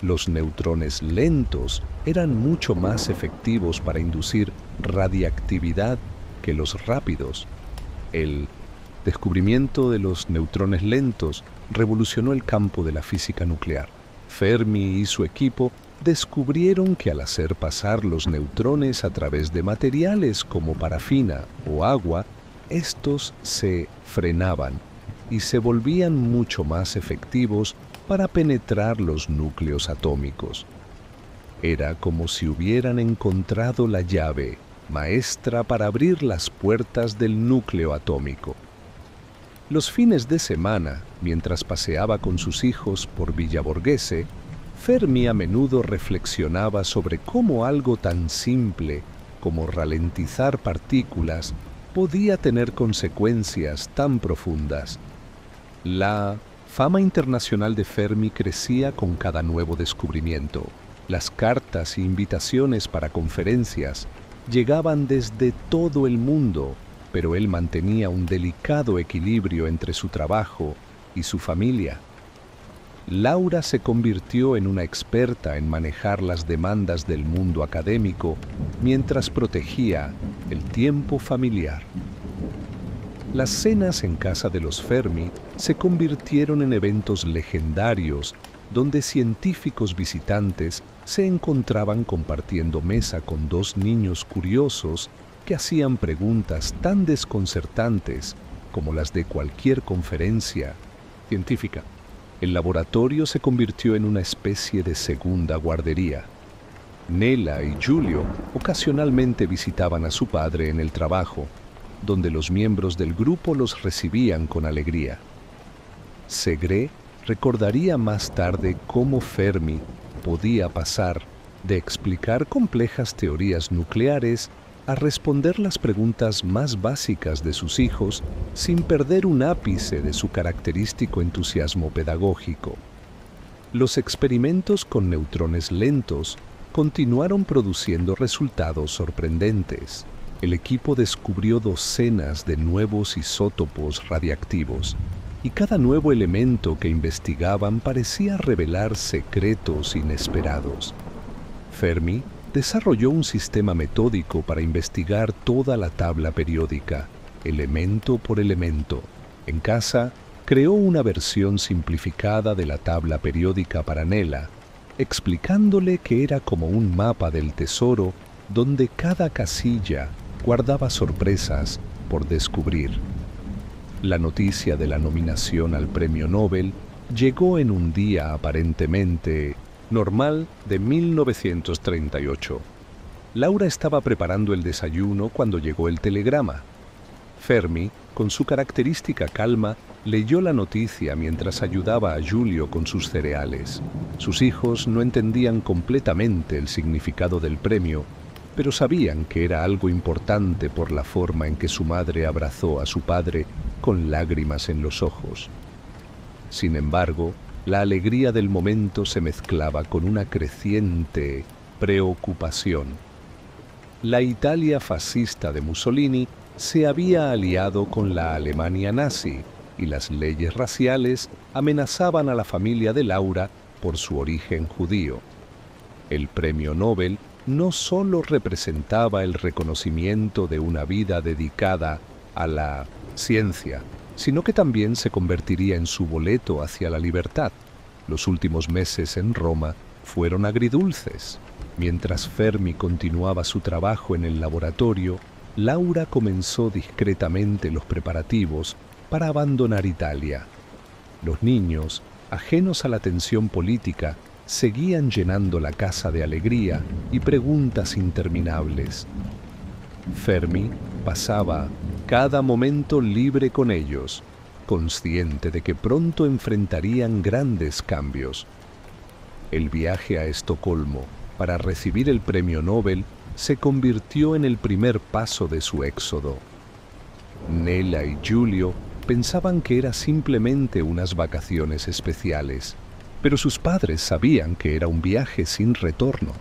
Los neutrones lentos eran mucho más efectivos para inducir radiactividad que los rápidos. El descubrimiento de los neutrones lentos revolucionó el campo de la física nuclear. Fermi y su equipo descubrieron que al hacer pasar los neutrones a través de materiales como parafina o agua, estos se frenaban y se volvían mucho más efectivos para penetrar los núcleos atómicos. Era como si hubieran encontrado la llave maestra para abrir las puertas del núcleo atómico. Los fines de semana, mientras paseaba con sus hijos por Villa Borghese, Fermi a menudo reflexionaba sobre cómo algo tan simple como ralentizar partículas podía tener consecuencias tan profundas. La fama internacional de Fermi crecía con cada nuevo descubrimiento. Las cartas e invitaciones para conferencias llegaban desde todo el mundo, pero él mantenía un delicado equilibrio entre su trabajo y su familia. Laura se convirtió en una experta en manejar las demandas del mundo académico mientras protegía el tiempo familiar. Las cenas en casa de los Fermi se convirtieron en eventos legendarios donde científicos visitantes se encontraban compartiendo mesa con dos niños curiosos que hacían preguntas tan desconcertantes como las de cualquier conferencia científica. El laboratorio se convirtió en una especie de segunda guardería. Nela y Giulio ocasionalmente visitaban a su padre en el trabajo, donde los miembros del grupo los recibían con alegría. Segre recordaría más tarde cómo Fermi podía pasar de explicar complejas teorías nucleares a responder las preguntas más básicas de sus hijos sin perder un ápice de su característico entusiasmo pedagógico. Los experimentos con neutrones lentos continuaron produciendo resultados sorprendentes. El equipo descubrió docenas de nuevos isótopos radiactivos, y cada nuevo elemento que investigaban parecía revelar secretos inesperados. Fermi desarrolló un sistema metódico para investigar toda la tabla periódica, elemento por elemento. En casa, creó una versión simplificada de la tabla periódica para Nela, explicándole que era como un mapa del tesoro donde cada casilla guardaba sorpresas por descubrir. La noticia de la nominación al Premio Nobel llegó en un día aparentemente normal de 1938. Laura estaba preparando el desayuno cuando llegó el telegrama. Fermi, con su característica calma, leyó la noticia mientras ayudaba a Giulio con sus cereales. Sus hijos no entendían completamente el significado del premio, pero sabían que era algo importante por la forma en que su madre abrazó a su padre con lágrimas en los ojos. Sin embargo, la alegría del momento se mezclaba con una creciente preocupación. La Italia fascista de Mussolini se había aliado con la Alemania nazi y las leyes raciales amenazaban a la familia de Laura por su origen judío. El Premio Nobel no solo representaba el reconocimiento de una vida dedicada a la ciencia, sino que también se convertiría en su boleto hacia la libertad. Los últimos meses en Roma fueron agridulces. Mientras Fermi continuaba su trabajo en el laboratorio, Laura comenzó discretamente los preparativos para abandonar Italia. Los niños, ajenos a la tensión política, seguían llenando la casa de alegría y preguntas interminables. Fermi pasaba cada momento libre con ellos, consciente de que pronto enfrentarían grandes cambios. El viaje a Estocolmo para recibir el Premio Nobel se convirtió en el primer paso de su éxodo. Nela y Giulio pensaban que era simplemente unas vacaciones especiales, pero sus padres sabían que era un viaje sin retorno.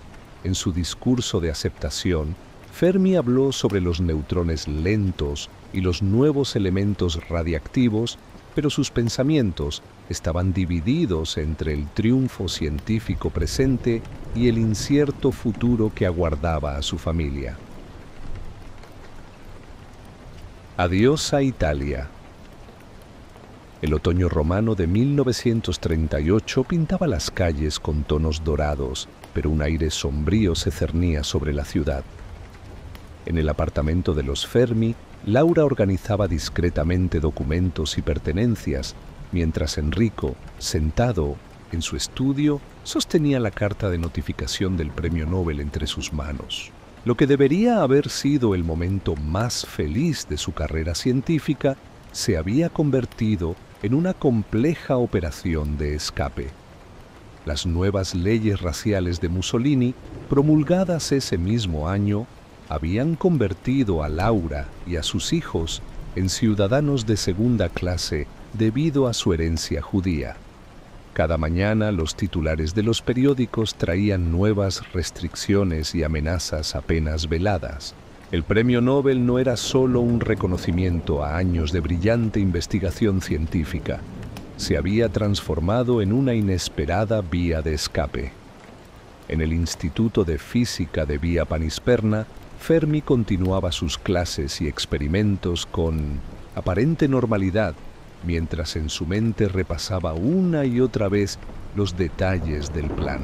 En su discurso de aceptación, Fermi habló sobre los neutrones lentos y los nuevos elementos radiactivos, pero sus pensamientos estaban divididos entre el triunfo científico presente y el incierto futuro que aguardaba a su familia. Adiós a Italia. El otoño romano de 1938 pintaba las calles con tonos dorados, pero un aire sombrío se cernía sobre la ciudad. En el apartamento de los Fermi, Laura organizaba discretamente documentos y pertenencias, mientras Enrico, sentado en su estudio, sostenía la carta de notificación del Premio Nobel entre sus manos. Lo que debería haber sido el momento más feliz de su carrera científica se había convertido en una compleja operación de escape. Las nuevas leyes raciales de Mussolini, promulgadas ese mismo año, habían convertido a Laura y a sus hijos en ciudadanos de segunda clase debido a su herencia judía. Cada mañana los titulares de los periódicos traían nuevas restricciones y amenazas apenas veladas. El Premio Nobel no era solo un reconocimiento a años de brillante investigación científica, se había transformado en una inesperada vía de escape. En el Instituto de Física de Vía Panisperna, Fermi continuaba sus clases y experimentos con aparente normalidad, mientras en su mente repasaba una y otra vez los detalles del plan.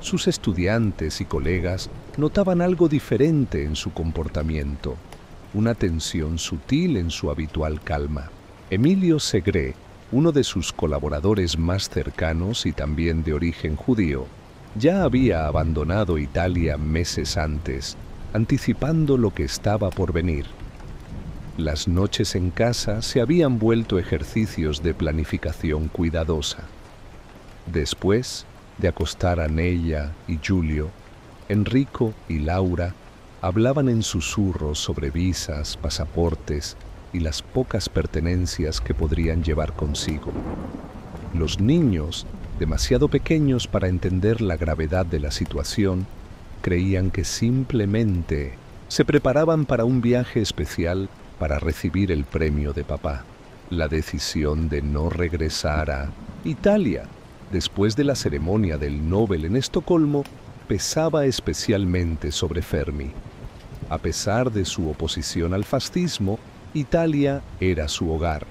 Sus estudiantes y colegas notaban algo diferente en su comportamiento, una tensión sutil en su habitual calma. Emilio Segre, uno de sus colaboradores más cercanos y también de origen judío, ya había abandonado Italia meses antes, anticipando lo que estaba por venir. Las noches en casa se habían vuelto ejercicios de planificación cuidadosa. Después de acostar a Nella y Giulio, Enrico y Laura hablaban en susurros sobre visas, pasaportes y las pocas pertenencias que podrían llevar consigo. Los niños, demasiado pequeños para entender la gravedad de la situación, creían que simplemente se preparaban para un viaje especial para recibir el premio de papá. La decisión de no regresar a Italia después de la ceremonia del Nobel en Estocolmo pesaba especialmente sobre Fermi. A pesar de su oposición al fascismo, Italia era su hogar,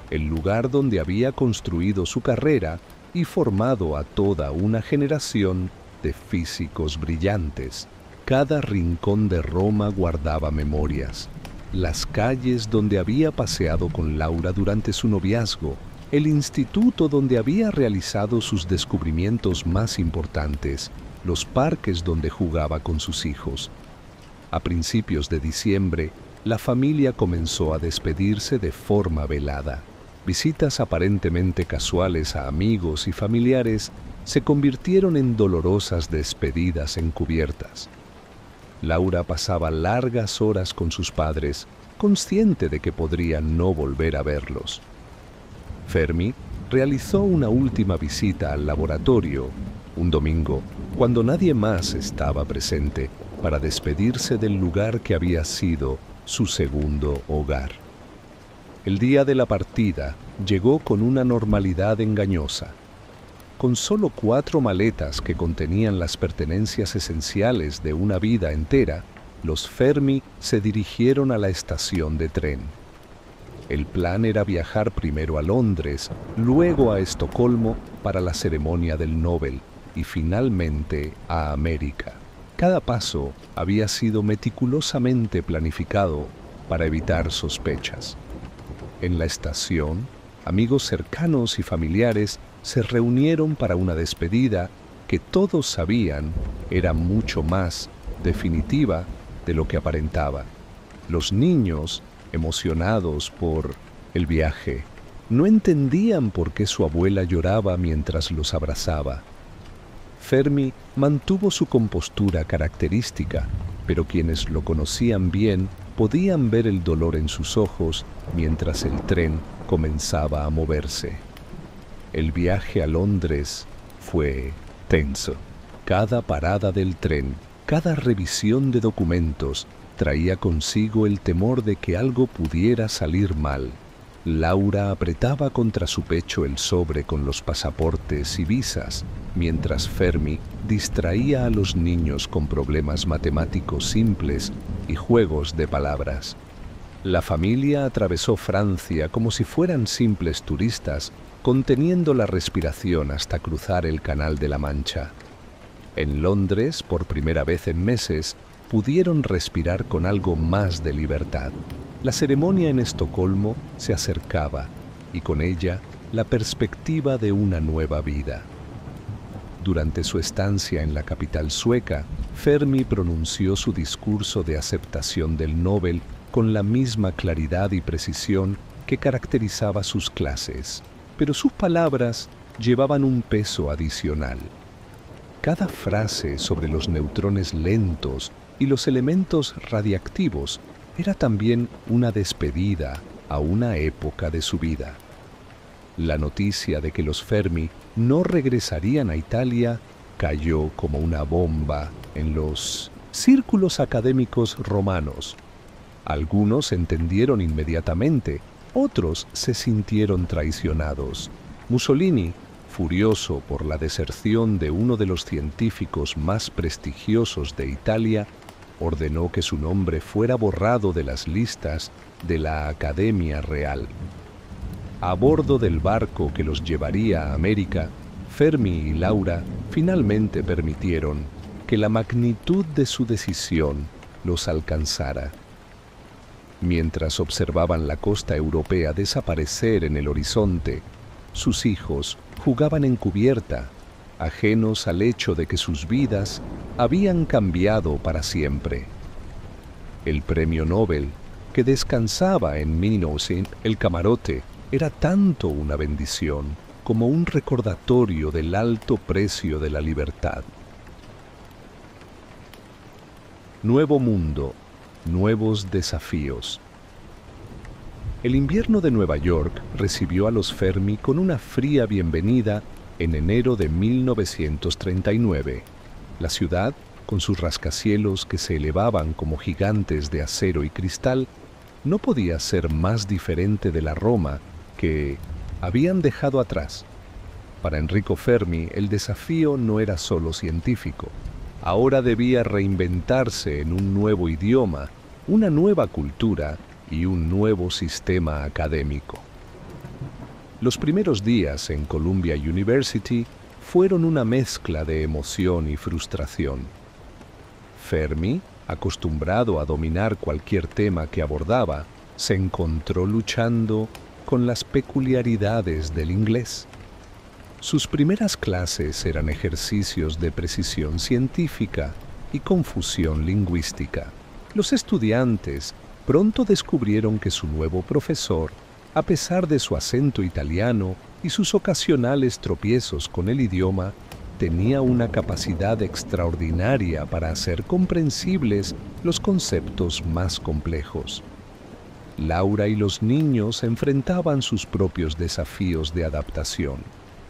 el lugar donde había construido su carrera y formado a toda una generación de físicos brillantes. Cada rincón de Roma guardaba memorias. Las calles donde había paseado con Laura durante su noviazgo, el instituto donde había realizado sus descubrimientos más importantes, los parques donde jugaba con sus hijos. A principios de diciembre, la familia comenzó a despedirse de forma velada. Visitas aparentemente casuales a amigos y familiares se convirtieron en dolorosas despedidas encubiertas. Laura pasaba largas horas con sus padres, consciente de que podría no volver a verlos. Fermi realizó una última visita al laboratorio, un domingo, cuando nadie más estaba presente, para despedirse del lugar que había sido su segundo hogar. El día de la partida llegó con una normalidad engañosa. Con solo 4 maletas que contenían las pertenencias esenciales de una vida entera, los Fermi se dirigieron a la estación de tren. El plan era viajar primero a Londres, luego a Estocolmo para la ceremonia del Nobel y finalmente a América. Cada paso había sido meticulosamente planificado para evitar sospechas. En la estación, amigos cercanos y familiares se reunieron para una despedida que todos sabían era mucho más definitiva de lo que aparentaba. Los niños, emocionados por el viaje, no entendían por qué su abuela lloraba mientras los abrazaba. Fermi mantuvo su compostura característica, pero quienes lo conocían bien podían ver el dolor en sus ojos mientras el tren comenzaba a moverse. El viaje a Londres fue tenso. Cada parada del tren, cada revisión de documentos, traía consigo el temor de que algo pudiera salir mal. Laura apretaba contra su pecho el sobre con los pasaportes y visas, mientras Fermi distraía a los niños con problemas matemáticos simples y juegos de palabras. La familia atravesó Francia como si fueran simples turistas, conteniendo la respiración hasta cruzar el Canal de la Mancha. En Londres, por primera vez en meses, pudieron respirar con algo más de libertad. La ceremonia en Estocolmo se acercaba y con ella la perspectiva de una nueva vida. Durante su estancia en la capital sueca, Fermi pronunció su discurso de aceptación del Nobel con la misma claridad y precisión que caracterizaba sus clases, pero sus palabras llevaban un peso adicional. Cada frase sobre los neutrones lentos y los elementos radiactivos era también una despedida a una época de su vida. La noticia de que los Fermi no regresarían a Italia cayó como una bomba en los círculos académicos romanos. Algunos entendieron inmediatamente, otros se sintieron traicionados. Mussolini, furioso por la deserción de uno de los científicos más prestigiosos de Italia, ordenó que su nombre fuera borrado de las listas de la Academia Real. A bordo del barco que los llevaría a América, Fermi y Laura finalmente permitieron que la magnitud de su decisión los alcanzara. Mientras observaban la costa europea desaparecer en el horizonte, sus hijos jugaban en cubierta, ajenos al hecho de que sus vidas habían cambiado para siempre. El premio Nobel, que descansaba en Minusin, el camarote, era tanto una bendición como un recordatorio del alto precio de la libertad. Nuevo mundo, nuevos desafíos. El invierno de Nueva York recibió a los Fermi con una fría bienvenida en enero de 1939. La ciudad, con sus rascacielos que se elevaban como gigantes de acero y cristal, no podía ser más diferente de la Roma que habían dejado atrás. Para Enrico Fermi, el desafío no era solo científico. Ahora debía reinventarse en un nuevo idioma, una nueva cultura y un nuevo sistema académico. Los primeros días en Columbia University fueron una mezcla de emoción y frustración. Fermi, acostumbrado a dominar cualquier tema que abordaba, se encontró luchando con las peculiaridades del inglés. Sus primeras clases eran ejercicios de precisión científica y confusión lingüística. Los estudiantes pronto descubrieron que su nuevo profesor, a pesar de su acento italiano y sus ocasionales tropiezos con el idioma, tenía una capacidad extraordinaria para hacer comprensibles los conceptos más complejos. Laura y los niños enfrentaban sus propios desafíos de adaptación.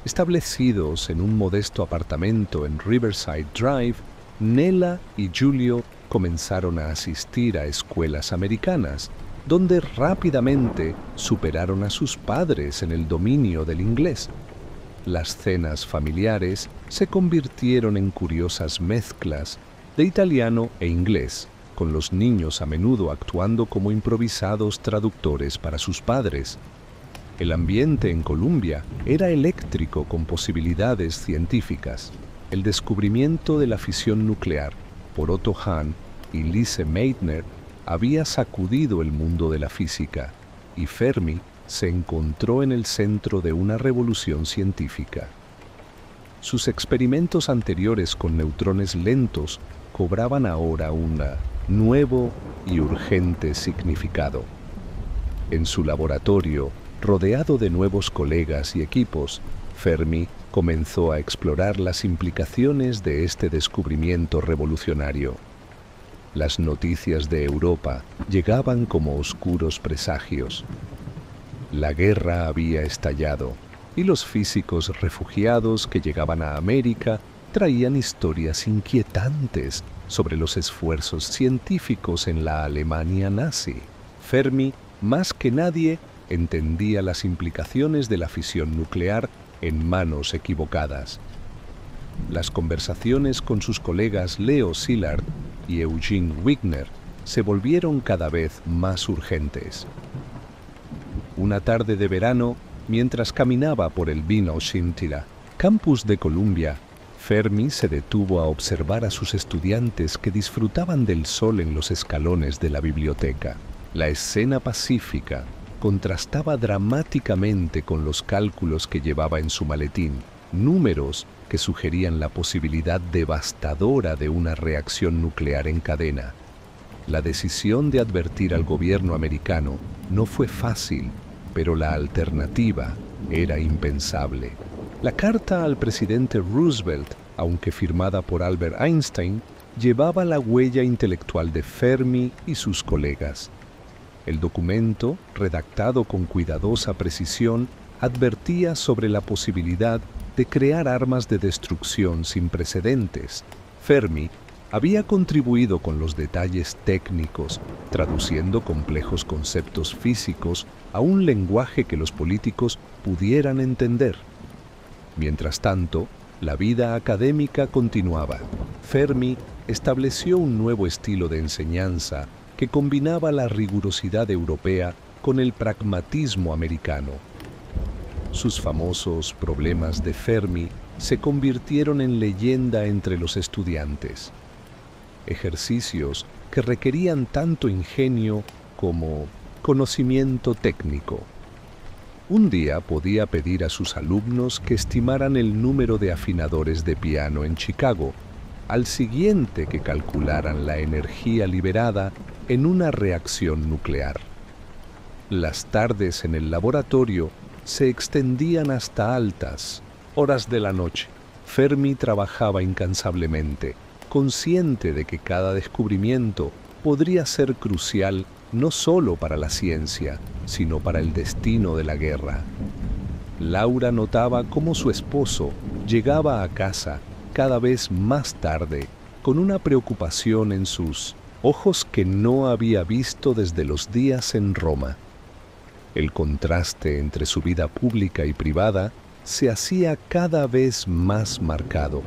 Establecidos en un modesto apartamento en Riverside Drive, Nela y Giulio comenzaron a asistir a escuelas americanas, donde rápidamente superaron a sus padres en el dominio del inglés. Las cenas familiares se convirtieron en curiosas mezclas de italiano e inglés, con los niños a menudo actuando como improvisados traductores para sus padres. El ambiente en Columbia era eléctrico con posibilidades científicas. El descubrimiento de la fisión nuclear por Otto Hahn y Lise Meitner había sacudido el mundo de la física, y Fermi se encontró en el centro de una revolución científica. Sus experimentos anteriores con neutrones lentos cobraban ahora un nuevo y urgente significado. En su laboratorio, rodeado de nuevos colegas y equipos, Fermi comenzó a explorar las implicaciones de este descubrimiento revolucionario. Las noticias de Europa llegaban como oscuros presagios. La guerra había estallado, y los físicos refugiados que llegaban a América traían historias inquietantes sobre los esfuerzos científicos en la Alemania nazi. Fermi, más que nadie, entendía las implicaciones de la fisión nuclear en manos equivocadas. Las conversaciones con sus colegas Leo Szilard y Eugene Wigner se volvieron cada vez más urgentes. Una tarde de verano, mientras caminaba por el Bino Scintilla, campus de Columbia, Fermi se detuvo a observar a sus estudiantes que disfrutaban del sol en los escalones de la biblioteca. La escena pacífica contrastaba dramáticamente con los cálculos que llevaba en su maletín, números que sugerían la posibilidad devastadora de una reacción nuclear en cadena. La decisión de advertir al gobierno americano no fue fácil, pero la alternativa era impensable. La carta al presidente Roosevelt, aunque firmada por Albert Einstein, llevaba la huella intelectual de Fermi y sus colegas. El documento, redactado con cuidadosa precisión, advertía sobre la posibilidad de crear armas de destrucción sin precedentes. Fermi había contribuido con los detalles técnicos, traduciendo complejos conceptos físicos a un lenguaje que los políticos pudieran entender. Mientras tanto, la vida académica continuaba. Fermi estableció un nuevo estilo de enseñanza que combinaba la rigurosidad europea con el pragmatismo americano. Sus famosos problemas de Fermi se convirtieron en leyenda entre los estudiantes. Ejercicios que requerían tanto ingenio como conocimiento técnico. Un día podía pedir a sus alumnos que estimaran el número de afinadores de piano en Chicago, al siguiente que calcularan la energía liberada en una reacción nuclear. Las tardes en el laboratorio se extendían hasta altas horas de la noche. Fermi trabajaba incansablemente, consciente de que cada descubrimiento podría ser crucial no solo para la ciencia, sino para el destino de la guerra. Laura notaba cómo su esposo llegaba a casa cada vez más tarde, con una preocupación en sus ojos que no había visto desde los días en Roma. El contraste entre su vida pública y privada se hacía cada vez más marcado.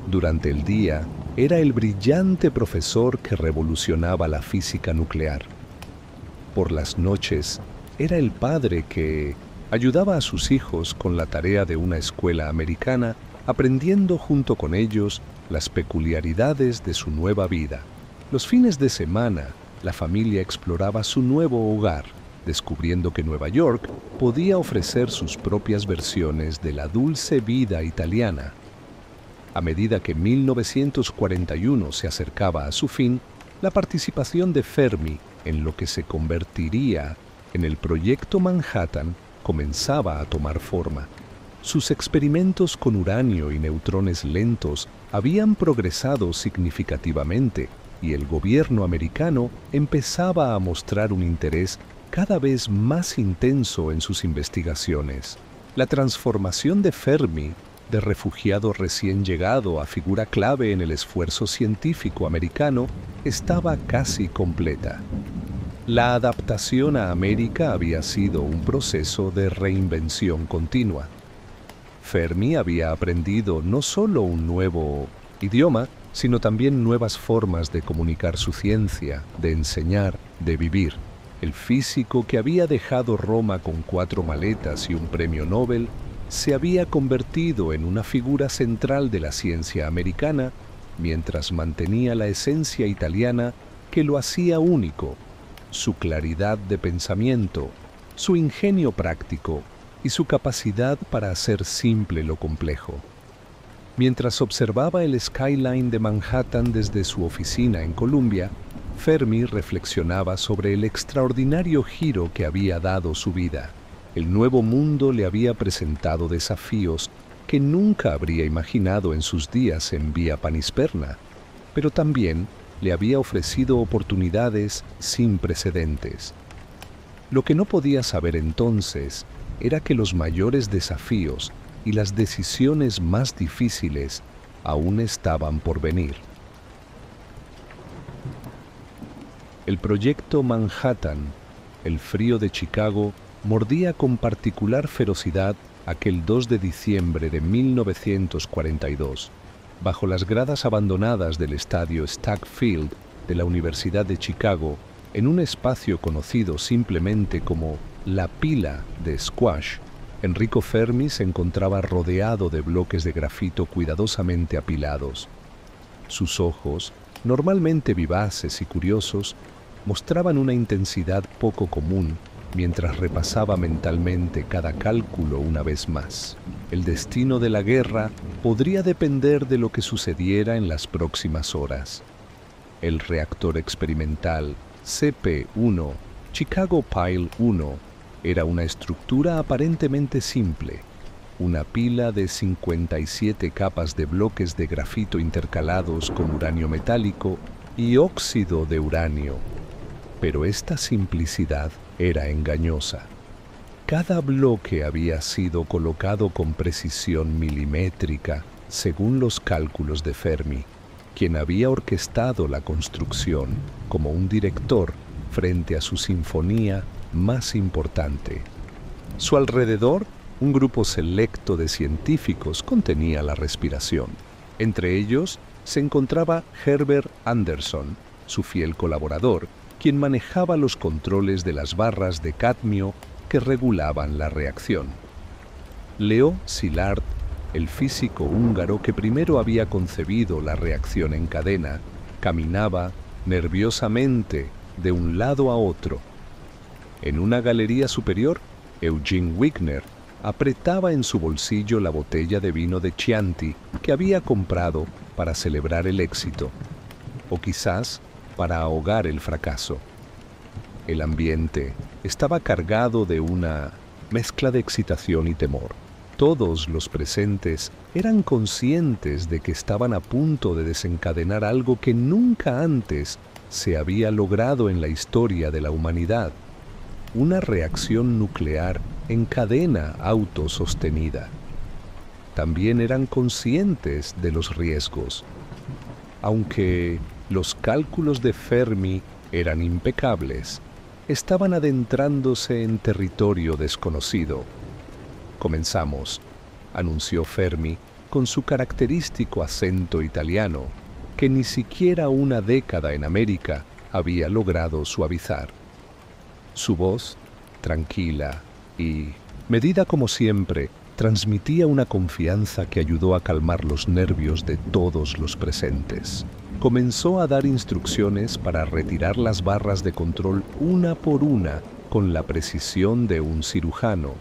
Durante el día, era el brillante profesor que revolucionaba la física nuclear. Por las noches, era el padre que ayudaba a sus hijos con la tarea de una escuela americana, aprendiendo junto con ellos las peculiaridades de su nueva vida. Los fines de semana, la familia exploraba su nuevo hogar, descubriendo que Nueva York podía ofrecer sus propias versiones de la dulce vida italiana. A medida que 1941 se acercaba a su fin, la participación de Fermi en lo que se convertiría en el Proyecto Manhattan comenzaba a tomar forma. Sus experimentos con uranio y neutrones lentos habían progresado significativamente y el gobierno americano empezaba a mostrar un interés cada vez más intenso en sus investigaciones. La transformación de Fermi, de refugiado recién llegado a figura clave en el esfuerzo científico americano, estaba casi completa. La adaptación a América había sido un proceso de reinvención continua. Fermi había aprendido no solo un nuevo idioma, sino también nuevas formas de comunicar su ciencia, de enseñar, de vivir. El físico que había dejado Roma con 4 maletas y un premio Nobel se había convertido en una figura central de la ciencia americana, mientras mantenía la esencia italiana que lo hacía único, su claridad de pensamiento, su ingenio práctico y su capacidad para hacer simple lo complejo. Mientras observaba el skyline de Manhattan desde su oficina en Columbia, Fermi reflexionaba sobre el extraordinario giro que había dado su vida. El nuevo mundo le había presentado desafíos que nunca habría imaginado en sus días en Vía Panisperna, pero también le había ofrecido oportunidades sin precedentes. Lo que no podía saber entonces era que los mayores desafíos y las decisiones más difíciles aún estaban por venir. El proyecto Manhattan, el frío de Chicago, mordía con particular ferocidad aquel 2 de diciembre de 1942, bajo las gradas abandonadas del estadio Stack Field de la Universidad de Chicago, en un espacio conocido simplemente como la pila de squash. Enrico Fermi se encontraba rodeado de bloques de grafito cuidadosamente apilados. Sus ojos, normalmente vivaces y curiosos, mostraban una intensidad poco común mientras repasaba mentalmente cada cálculo una vez más. El destino de la guerra podría depender de lo que sucediera en las próximas horas. El reactor experimental CP-1, Chicago Pile 1, era una estructura aparentemente simple, una pila de 57 capas de bloques de grafito intercalados con uranio metálico y óxido de uranio. Pero esta simplicidad era engañosa. Cada bloque había sido colocado con precisión milimétrica según los cálculos de Fermi, quien había orquestado la construcción como un director frente a su sinfonía más importante. Su alrededor, un grupo selecto de científicos contenía la respiración. Entre ellos se encontraba Herbert Anderson, su fiel colaborador, quien manejaba los controles de las barras de cadmio que regulaban la reacción. Leo Szilard, el físico húngaro que primero había concebido la reacción en cadena, caminaba nerviosamente de un lado a otro. En una galería superior, Eugene Wigner apretaba en su bolsillo la botella de vino de Chianti que había comprado para celebrar el éxito, o quizás para ahogar el fracaso. El ambiente estaba cargado de una mezcla de excitación y temor. Todos los presentes eran conscientes de que estaban a punto de desencadenar algo que nunca antes se había logrado en la historia de la humanidad: una reacción nuclear en cadena autosostenida. También eran conscientes de los riesgos. Aunque los cálculos de Fermi eran impecables, estaban adentrándose en territorio desconocido. «Comenzamos», anunció Fermi con su característico acento italiano, que ni siquiera una década en América había logrado suavizar. Su voz, tranquila y medida como siempre, transmitía una confianza que ayudó a calmar los nervios de todos los presentes. Comenzó a dar instrucciones para retirar las barras de control una por una con la precisión de un cirujano.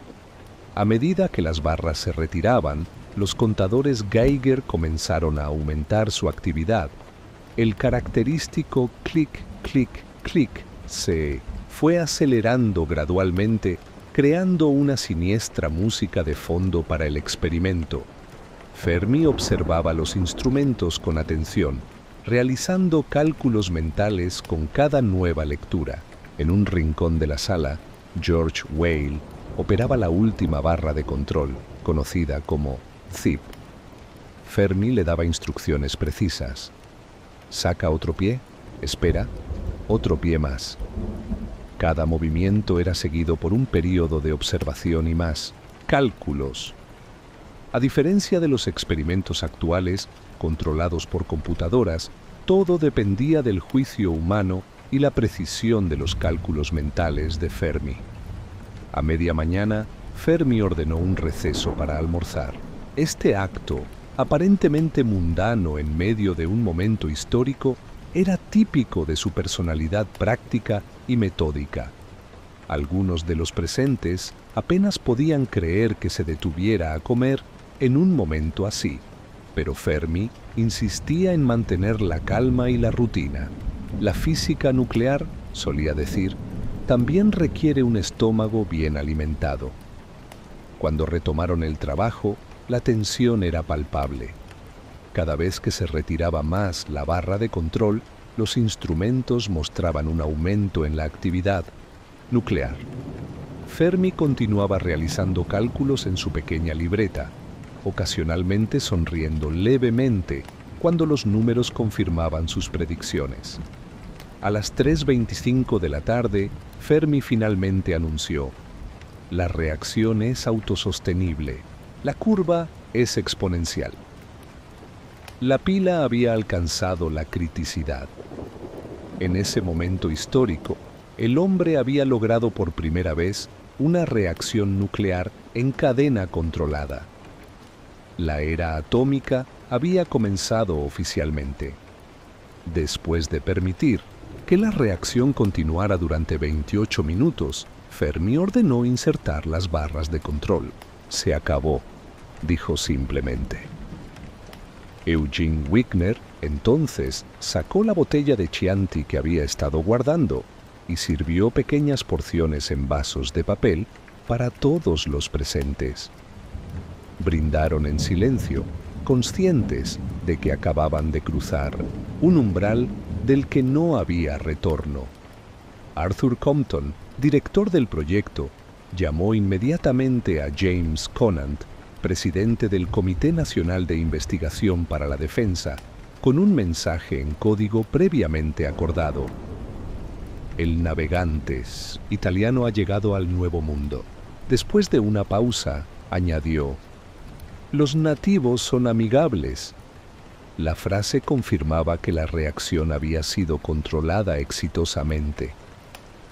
A medida que las barras se retiraban, los contadores Geiger comenzaron a aumentar su actividad. El característico clic, clic, clic se fue acelerando gradualmente, creando una siniestra música de fondo para el experimento. Fermi observaba los instrumentos con atención, realizando cálculos mentales con cada nueva lectura. En un rincón de la sala, George Whale operaba la última barra de control, conocida como ZIP. Fermi le daba instrucciones precisas. Saca otro pie, espera, otro pie más. Cada movimiento era seguido por un período de observación y más cálculos. A diferencia de los experimentos actuales, controlados por computadoras, todo dependía del juicio humano y la precisión de los cálculos mentales de Fermi. A media mañana, Fermi ordenó un receso para almorzar. Este acto, aparentemente mundano en medio de un momento histórico, era típico de su personalidad práctica y metódica. Algunos de los presentes apenas podían creer que se detuviera a comer en un momento así, pero Fermi insistía en mantener la calma y la rutina. La física nuclear, solía decir, también requiere un estómago bien alimentado. Cuando retomaron el trabajo, la tensión era palpable. Cada vez que se retiraba más la barra de control, los instrumentos mostraban un aumento en la actividad nuclear. Fermi continuaba realizando cálculos en su pequeña libreta, ocasionalmente sonriendo levemente cuando los números confirmaban sus predicciones. A las 3:25 de la tarde, Fermi finalmente anunció: la reacción es autosostenible, la curva es exponencial. La pila había alcanzado la criticidad. En ese momento histórico, el hombre había logrado por primera vez una reacción nuclear en cadena controlada. La era atómica había comenzado oficialmente. Después de permitir que la reacción continuara durante 28 minutos, Fermi ordenó insertar las barras de control. Se acabó, dijo simplemente. Eugene Wigner entonces sacó la botella de Chianti que había estado guardando y sirvió pequeñas porciones en vasos de papel para todos los presentes. Brindaron en silencio, conscientes de que acababan de cruzar un umbral del que no había retorno. Arthur Compton, director del proyecto, llamó inmediatamente a James Conant, presidente del Comité Nacional de Investigación para la Defensa, con un mensaje en código previamente acordado. El navegantes italiano ha llegado al Nuevo Mundo. Después de una pausa, añadió: «Los nativos son amigables». La frase confirmaba que la reacción había sido controlada exitosamente.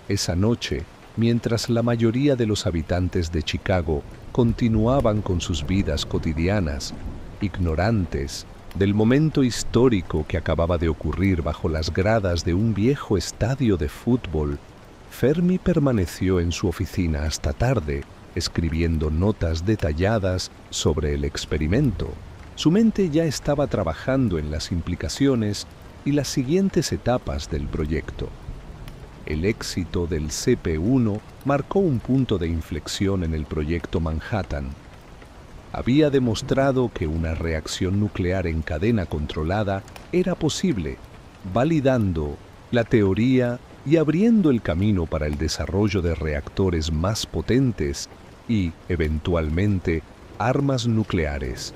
Esa noche, mientras la mayoría de los habitantes de Chicago continuaban con sus vidas cotidianas, ignorantes del momento histórico que acababa de ocurrir bajo las gradas de un viejo estadio de fútbol, Fermi permaneció en su oficina hasta tarde, escribiendo notas detalladas sobre el experimento. Su mente ya estaba trabajando en las implicaciones y las siguientes etapas del proyecto. El éxito del CP-1 marcó un punto de inflexión en el proyecto Manhattan. Había demostrado que una reacción nuclear en cadena controlada era posible, validando la teoría y abriendo el camino para el desarrollo de reactores más potentes y, eventualmente, armas nucleares.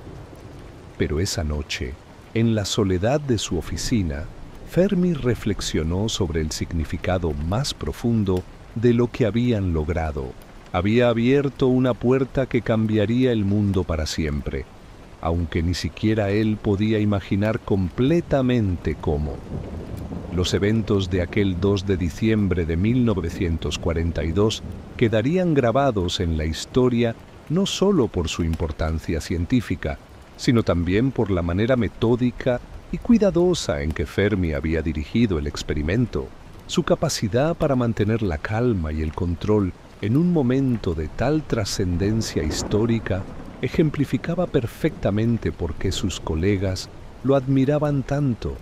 Pero esa noche, en la soledad de su oficina, Fermi reflexionó sobre el significado más profundo de lo que habían logrado. Había abierto una puerta que cambiaría el mundo para siempre, aunque ni siquiera él podía imaginar completamente cómo. Los eventos de aquel 2 de diciembre de 1942 quedarían grabados en la historia no solo por su importancia científica, sino también por la manera metódica y cuidadosa en que Fermi había dirigido el experimento. Su capacidad para mantener la calma y el control en un momento de tal trascendencia histórica ejemplificaba perfectamente por qué sus colegas lo admiraban tanto.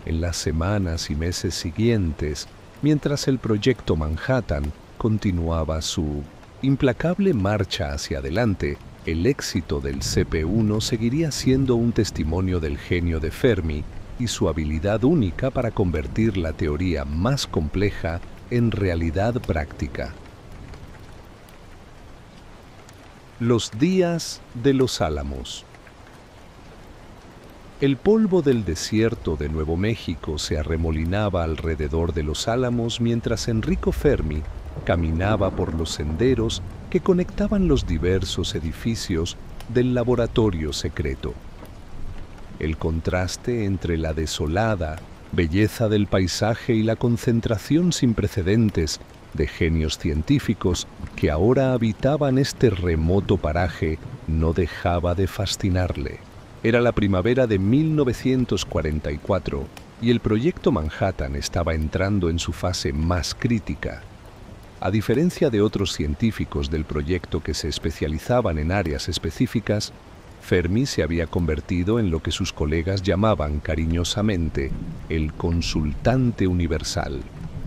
En las semanas y meses siguientes, mientras el proyecto Manhattan continuaba su implacable marcha hacia adelante, el éxito del CP-1 seguiría siendo un testimonio del genio de Fermi y su habilidad única para convertir la teoría más compleja en realidad práctica. Los días de los Álamos. El polvo del desierto de Nuevo México se arremolinaba alrededor de los Álamos mientras Enrico Fermi caminaba por los senderos que conectaban los diversos edificios del laboratorio secreto. El contraste entre la desolada belleza del paisaje y la concentración sin precedentes de genios científicos que ahora habitaban este remoto paraje no dejaba de fascinarle. Era la primavera de 1944 y el proyecto Manhattan estaba entrando en su fase más crítica. A diferencia de otros científicos del proyecto que se especializaban en áreas específicas, Fermi se había convertido en lo que sus colegas llamaban cariñosamente el consultante universal.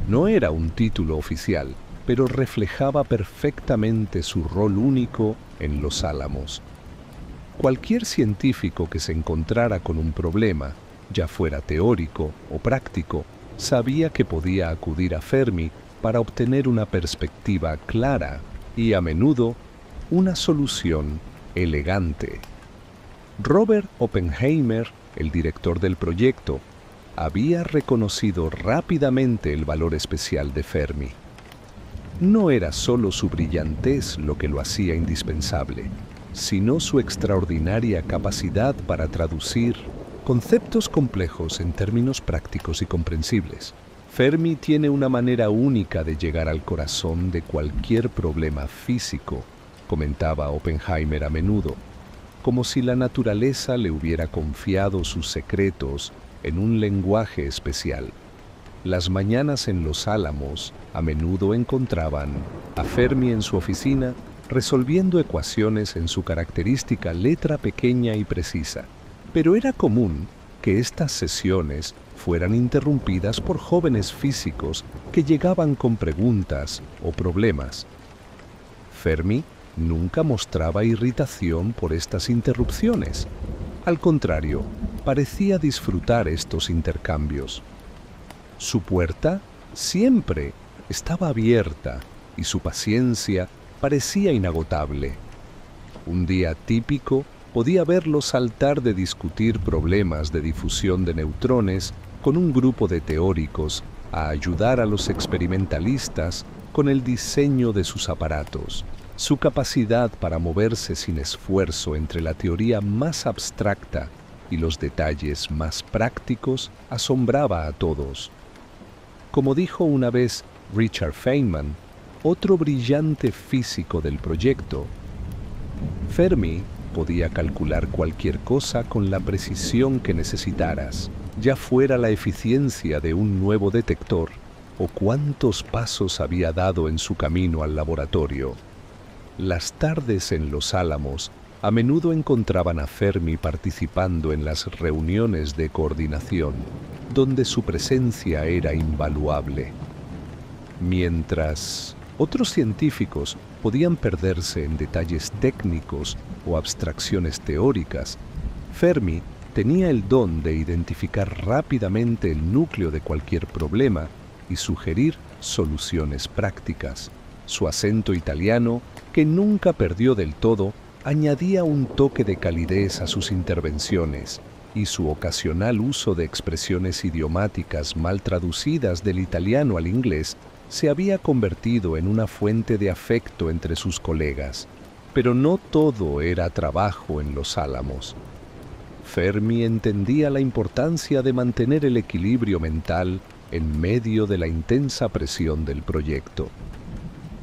No era un título oficial, pero reflejaba perfectamente su rol único en los Álamos. Cualquier científico que se encontrara con un problema, ya fuera teórico o práctico, sabía que podía acudir a Fermi para obtener una perspectiva clara y, a menudo, una solución elegante. Robert Oppenheimer, el director del proyecto, había reconocido rápidamente el valor especial de Fermi. No era solo su brillantez lo que lo hacía indispensable, sino su extraordinaria capacidad para traducir conceptos complejos en términos prácticos y comprensibles. Fermi tiene una manera única de llegar al corazón de cualquier problema físico, comentaba Oppenheimer a menudo, como si la naturaleza le hubiera confiado sus secretos en un lenguaje especial. Las mañanas en Los Álamos a menudo encontraban a Fermi en su oficina resolviendo ecuaciones en su característica letra pequeña y precisa. Pero era común que estas sesiones fueran interrumpidas por jóvenes físicos que llegaban con preguntas o problemas. Fermi nunca mostraba irritación por estas interrupciones. Al contrario, parecía disfrutar estos intercambios. Su puerta siempre estaba abierta y su paciencia parecía inagotable. Un día típico podía verlo saltar de discutir problemas de difusión de neutrones con un grupo de teóricos a ayudar a los experimentalistas con el diseño de sus aparatos. Su capacidad para moverse sin esfuerzo entre la teoría más abstracta y los detalles más prácticos asombraba a todos. Como dijo una vez Richard Feynman, otro brillante físico del proyecto, Fermi podía calcular cualquier cosa con la precisión que necesitaras, ya fuera la eficiencia de un nuevo detector o cuántos pasos había dado en su camino al laboratorio. Las tardes en Los Álamos a menudo encontraban a Fermi participando en las reuniones de coordinación, donde su presencia era invaluable. Mientras otros científicos podían perderse en detalles técnicos o abstracciones teóricas, Fermi tenía el don de identificar rápidamente el núcleo de cualquier problema y sugerir soluciones prácticas. Su acento italiano, que nunca perdió del todo, añadía un toque de calidez a sus intervenciones, y su ocasional uso de expresiones idiomáticas mal traducidas del italiano al inglés se había convertido en una fuente de afecto entre sus colegas. Pero no todo era trabajo en Los Álamos. Fermi entendía la importancia de mantener el equilibrio mental en medio de la intensa presión del proyecto.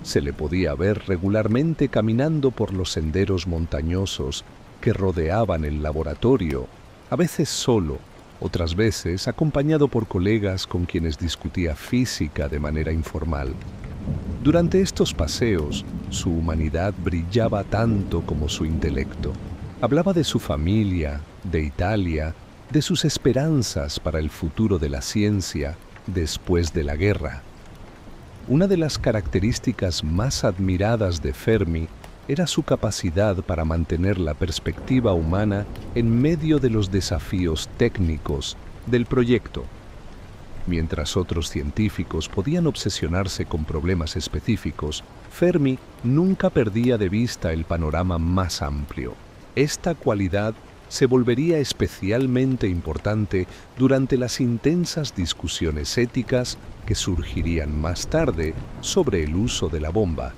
Se le podía ver regularmente caminando por los senderos montañosos que rodeaban el laboratorio, a veces solo, otras veces acompañado por colegas con quienes discutía física de manera informal. Durante estos paseos, su humanidad brillaba tanto como su intelecto. Hablaba de su familia, de Italia, de sus esperanzas para el futuro de la ciencia después de la guerra. Una de las características más admiradas de Fermi era su capacidad para mantener la perspectiva humana en medio de los desafíos técnicos del proyecto. Mientras otros científicos podían obsesionarse con problemas específicos, Fermi nunca perdía de vista el panorama más amplio. Esta cualidad se volvería especialmente importante durante las intensas discusiones éticas que surgirían más tarde sobre el uso de la bomba.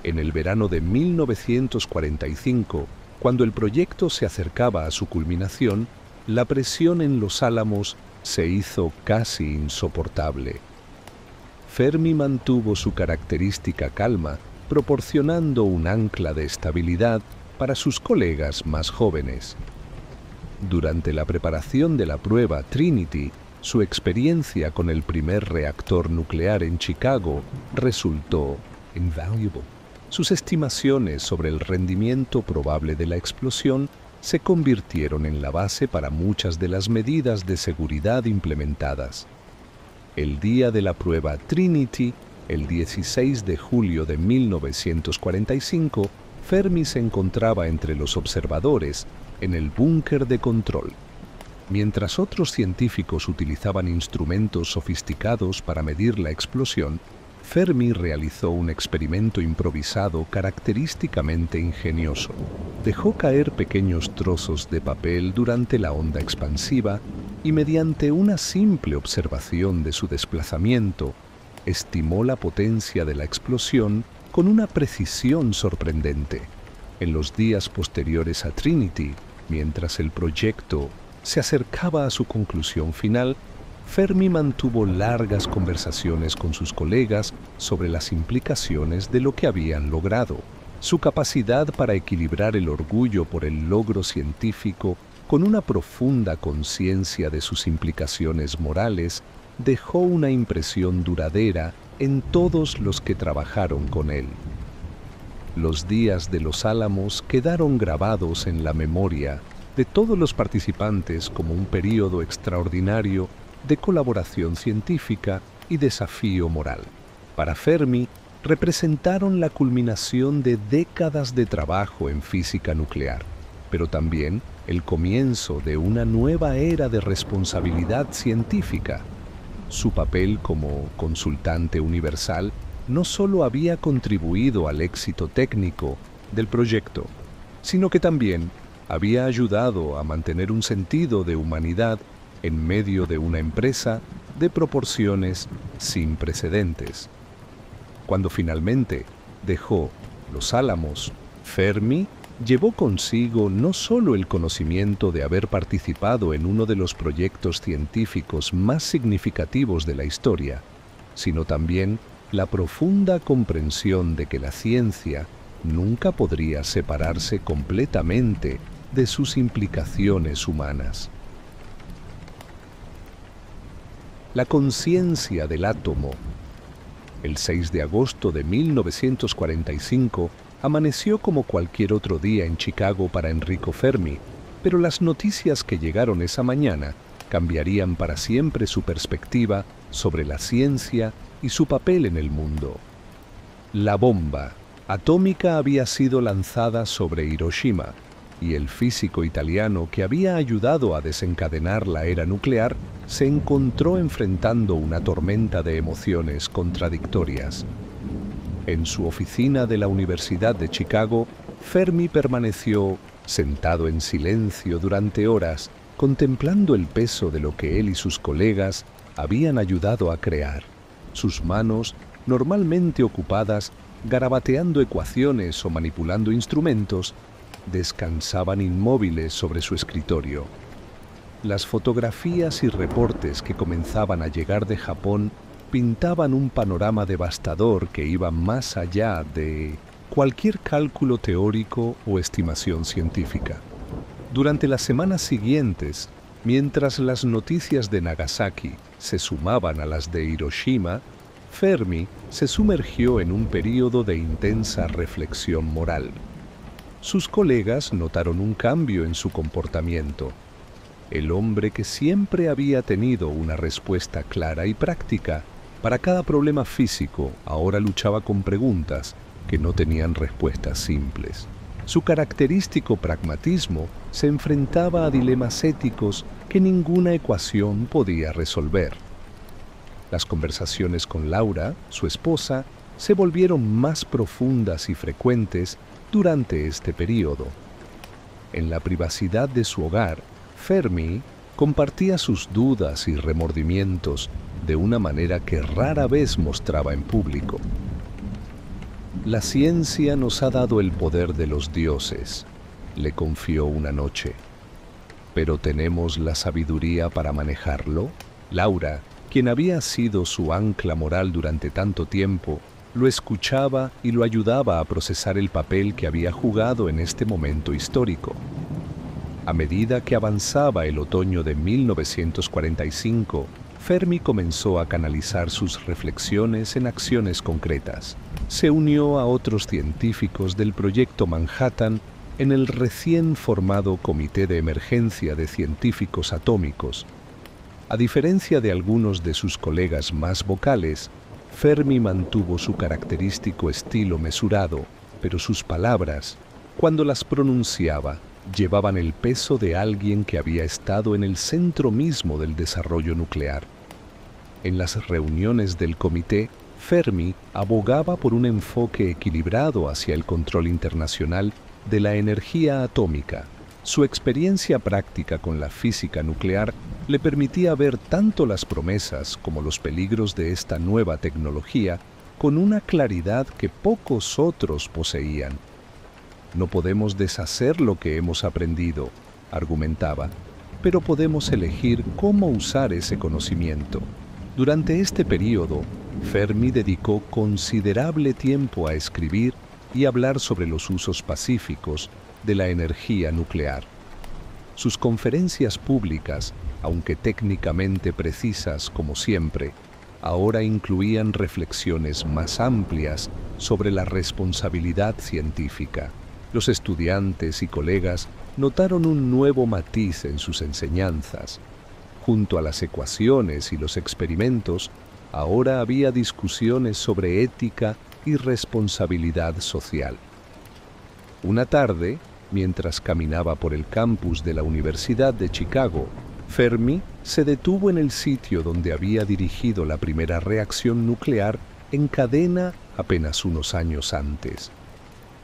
En el verano de 1945, cuando el proyecto se acercaba a su culminación, la presión en Los Álamos se hizo casi insoportable. Fermi mantuvo su característica calma, proporcionando un ancla de estabilidad para sus colegas más jóvenes. Durante la preparación de la prueba Trinity, su experiencia con el primer reactor nuclear en Chicago resultó invaluable. Sus estimaciones sobre el rendimiento probable de la explosión se convirtieron en la base para muchas de las medidas de seguridad implementadas. El día de la prueba Trinity, el 16 de julio de 1945, Fermi se encontraba entre los observadores en el búnker de control. Mientras otros científicos utilizaban instrumentos sofisticados para medir la explosión, Fermi realizó un experimento improvisado característicamente ingenioso. Dejó caer pequeños trozos de papel durante la onda expansiva y mediante una simple observación de su desplazamiento, estimó la potencia de la explosión con una precisión sorprendente. En los días posteriores a Trinity, mientras el proyecto se acercaba a su conclusión final, Fermi mantuvo largas conversaciones con sus colegas sobre las implicaciones de lo que habían logrado. Su capacidad para equilibrar el orgullo por el logro científico con una profunda conciencia de sus implicaciones morales dejó una impresión duradera en todos los que trabajaron con él. Los días de Los Álamos quedaron grabados en la memoria de todos los participantes como un período extraordinario de colaboración científica y desafío moral. Para Fermi, representaron la culminación de décadas de trabajo en física nuclear, pero también el comienzo de una nueva era de responsabilidad científica. Su papel como consultante universal no solo había contribuido al éxito técnico del proyecto, sino que también había ayudado a mantener un sentido de humanidad en medio de una empresa de proporciones sin precedentes. Cuando finalmente dejó Los Álamos, Fermi llevó consigo no solo el conocimiento de haber participado en uno de los proyectos científicos más significativos de la historia, sino también la profunda comprensión de que la ciencia nunca podría separarse completamente de sus implicaciones humanas. La conciencia del átomo. El 6 de agosto de 1945 amaneció como cualquier otro día en Chicago para Enrico Fermi, pero las noticias que llegaron esa mañana cambiarían para siempre su perspectiva sobre la ciencia y su papel en el mundo. La bomba atómica había sido lanzada sobre Hiroshima, y el físico italiano que había ayudado a desencadenar la era nuclear se encontró enfrentando una tormenta de emociones contradictorias. En su oficina de la Universidad de Chicago, Fermi permaneció sentado en silencio durante horas, contemplando el peso de lo que él y sus colegas habían ayudado a crear. Sus manos, normalmente ocupadas garabateando ecuaciones o manipulando instrumentos, descansaban inmóviles sobre su escritorio. Las fotografías y reportes que comenzaban a llegar de Japón pintaban un panorama devastador que iba más allá de cualquier cálculo teórico o estimación científica. Durante las semanas siguientes, mientras las noticias de Nagasaki se sumaban a las de Hiroshima, Fermi se sumergió en un período de intensa reflexión moral. Sus colegas notaron un cambio en su comportamiento. El hombre que siempre había tenido una respuesta clara y práctica para cada problema físico ahora luchaba con preguntas que no tenían respuestas simples. Su característico pragmatismo se enfrentaba a dilemas éticos que ninguna ecuación podía resolver. Las conversaciones con Laura, su esposa, se volvieron más profundas y frecuentes durante este período. En la privacidad de su hogar, Fermi compartía sus dudas y remordimientos de una manera que rara vez mostraba en público. La ciencia nos ha dado el poder de los dioses, le confió una noche. ¿Pero tenemos la sabiduría para manejarlo? Laura, quien había sido su ancla moral durante tanto tiempo, lo escuchaba y lo ayudaba a procesar el papel que había jugado en este momento histórico. A medida que avanzaba el otoño de 1945, Fermi comenzó a canalizar sus reflexiones en acciones concretas. Se unió a otros científicos del Proyecto Manhattan en el recién formado Comité de Emergencia de Científicos Atómicos. A diferencia de algunos de sus colegas más vocales, Fermi mantuvo su característico estilo mesurado, pero sus palabras, cuando las pronunciaba, llevaban el peso de alguien que había estado en el centro mismo del desarrollo nuclear. En las reuniones del comité, Fermi abogaba por un enfoque equilibrado hacia el control internacional de la energía atómica. Su experiencia práctica con la física nuclear le permitía ver tanto las promesas como los peligros de esta nueva tecnología con una claridad que pocos otros poseían. No podemos deshacer lo que hemos aprendido, argumentaba, pero podemos elegir cómo usar ese conocimiento. Durante este período, Fermi dedicó considerable tiempo a escribir y hablar sobre los usos pacíficos de la energía nuclear. Sus conferencias públicas, aunque técnicamente precisas como siempre, ahora incluían reflexiones más amplias sobre la responsabilidad científica. Los estudiantes y colegas notaron un nuevo matiz en sus enseñanzas. Junto a las ecuaciones y los experimentos, ahora había discusiones sobre ética y responsabilidad social. Una tarde, mientras caminaba por el campus de la Universidad de Chicago, Fermi se detuvo en el sitio donde había dirigido la primera reacción nuclear en cadena apenas unos años antes.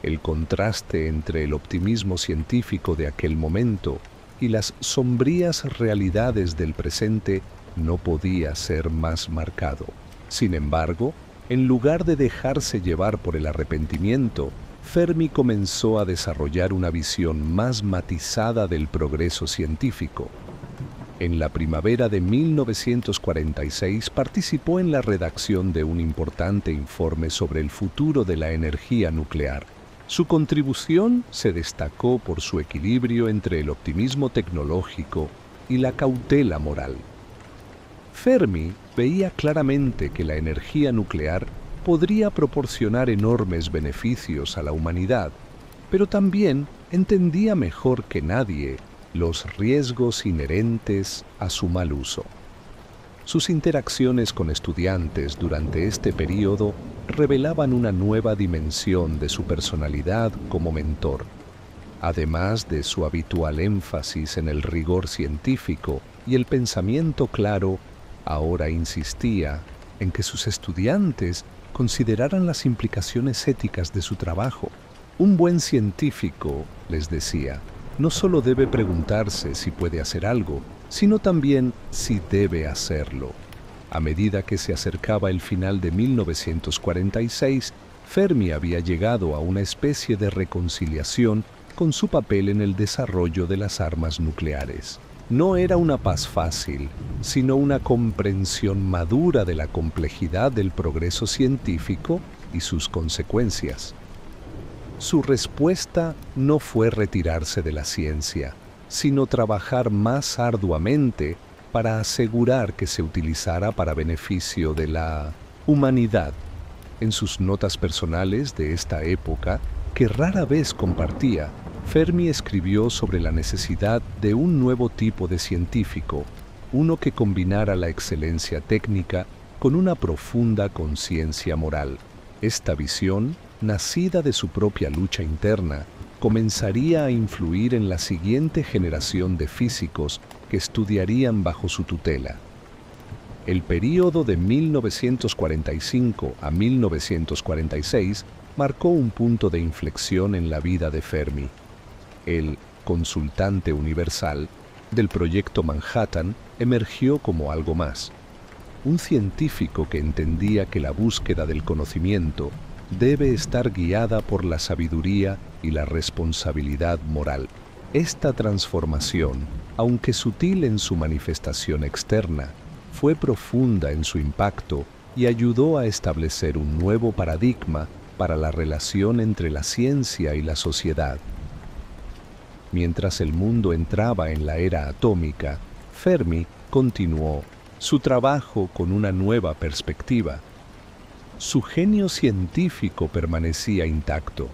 El contraste entre el optimismo científico de aquel momento y las sombrías realidades del presente no podía ser más marcado. Sin embargo, en lugar de dejarse llevar por el arrepentimiento, Fermi comenzó a desarrollar una visión más matizada del progreso científico. En la primavera de 1946 participó en la redacción de un importante informe sobre el futuro de la energía nuclear. Su contribución se destacó por su equilibrio entre el optimismo tecnológico y la cautela moral. Fermi veía claramente que la energía nuclear podría proporcionar enormes beneficios a la humanidad, pero también entendía mejor que nadie los riesgos inherentes a su mal uso. Sus interacciones con estudiantes durante este período revelaban una nueva dimensión de su personalidad como mentor. Además de su habitual énfasis en el rigor científico y el pensamiento claro, ahora insistía en que sus estudiantes consideraran las implicaciones éticas de su trabajo. Un buen científico, les decía, no solo debe preguntarse si puede hacer algo, sino también si debe hacerlo. A medida que se acercaba el final de 1946, Fermi había llegado a una especie de reconciliación con su papel en el desarrollo de las armas nucleares. No era una paz fácil, sino una comprensión madura de la complejidad del progreso científico y sus consecuencias. Su respuesta no fue retirarse de la ciencia, sino trabajar más arduamente para asegurar que se utilizara para beneficio de la humanidad. En sus notas personales de esta época, que rara vez compartía, Fermi escribió sobre la necesidad de un nuevo tipo de científico, uno que combinara la excelencia técnica con una profunda conciencia moral. Esta visión, nacida de su propia lucha interna, comenzaría a influir en la siguiente generación de físicos que estudiarían bajo su tutela. El período de 1945 a 1946 marcó un punto de inflexión en la vida de Fermi. El consultante universal del proyecto Manhattan emergió como algo más. Un científico que entendía que la búsqueda del conocimiento debe estar guiada por la sabiduría y la responsabilidad moral. Esta transformación, aunque sutil en su manifestación externa, fue profunda en su impacto y ayudó a establecer un nuevo paradigma para la relación entre la ciencia y la sociedad. Mientras el mundo entraba en la era atómica, Fermi continuó su trabajo con una nueva perspectiva. Su genio científico permanecía intacto,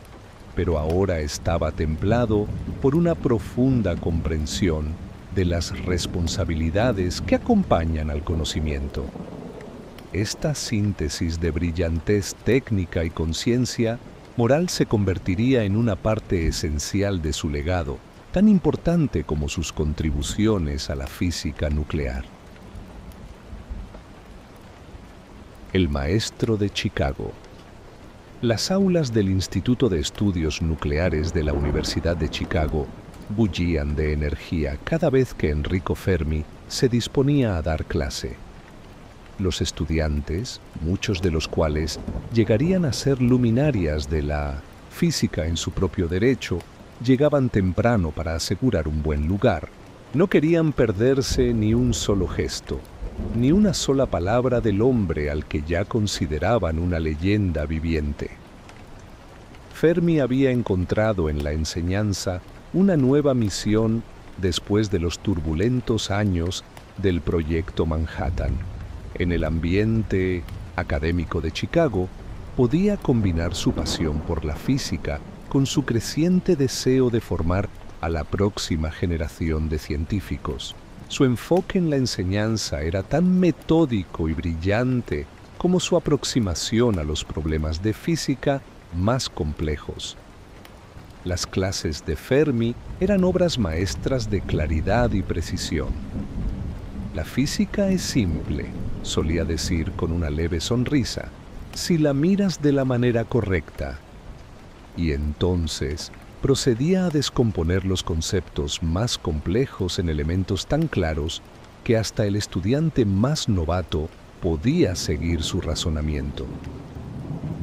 pero ahora estaba templado por una profunda comprensión de las responsabilidades que acompañan al conocimiento. Esta síntesis de brillantez técnica y conciencia moral se convertiría en una parte esencial de su legado, tan importante como sus contribuciones a la física nuclear. El maestro de Chicago. Las aulas del Instituto de Estudios Nucleares de la Universidad de Chicago bullían de energía cada vez que Enrico Fermi se disponía a dar clase. Los estudiantes, muchos de los cuales llegarían a ser luminarias de la física en su propio derecho, llegaban temprano para asegurar un buen lugar. No querían perderse ni un solo gesto, ni una sola palabra del hombre al que ya consideraban una leyenda viviente. Fermi había encontrado en la enseñanza una nueva misión después de los turbulentos años del Proyecto Manhattan. En el ambiente académico de Chicago, podía combinar su pasión por la física con su creciente deseo de formar a la próxima generación de científicos. Su enfoque en la enseñanza era tan metódico y brillante como su aproximación a los problemas de física más complejos. Las clases de Fermi eran obras maestras de claridad y precisión. La física es simple, solía decir con una leve sonrisa, si la miras de la manera correcta. Y entonces procedía a descomponer los conceptos más complejos en elementos tan claros que hasta el estudiante más novato podía seguir su razonamiento.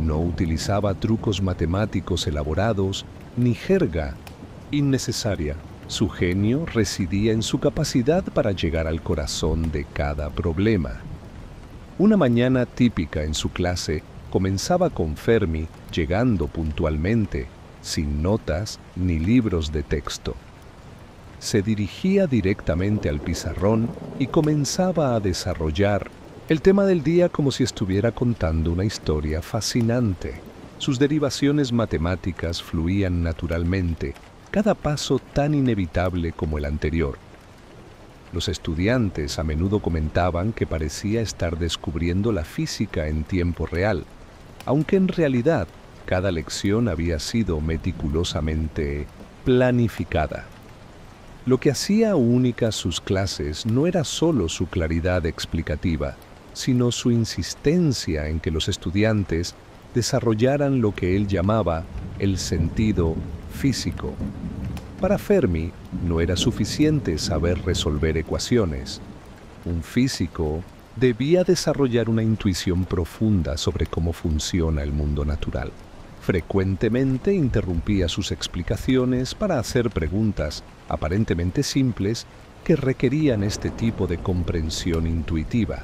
No utilizaba trucos matemáticos elaborados ni jerga innecesaria. Su genio residía en su capacidad para llegar al corazón de cada problema. Una mañana típica en su clase comenzaba con Fermi llegando puntualmente, sin notas ni libros de texto. Se dirigía directamente al pizarrón y comenzaba a desarrollar el tema del día como si estuviera contando una historia fascinante. Sus derivaciones matemáticas fluían naturalmente, cada paso tan inevitable como el anterior. Los estudiantes a menudo comentaban que parecía estar descubriendo la física en tiempo real, aunque en realidad cada lección había sido meticulosamente planificada. Lo que hacía únicas sus clases no era solo su claridad explicativa, sino su insistencia en que los estudiantes desarrollaran lo que él llamaba el sentido físico. Para Fermi no era suficiente saber resolver ecuaciones. Un físico debía desarrollar una intuición profunda sobre cómo funciona el mundo natural. Frecuentemente interrumpía sus explicaciones para hacer preguntas aparentemente simples que requerían este tipo de comprensión intuitiva.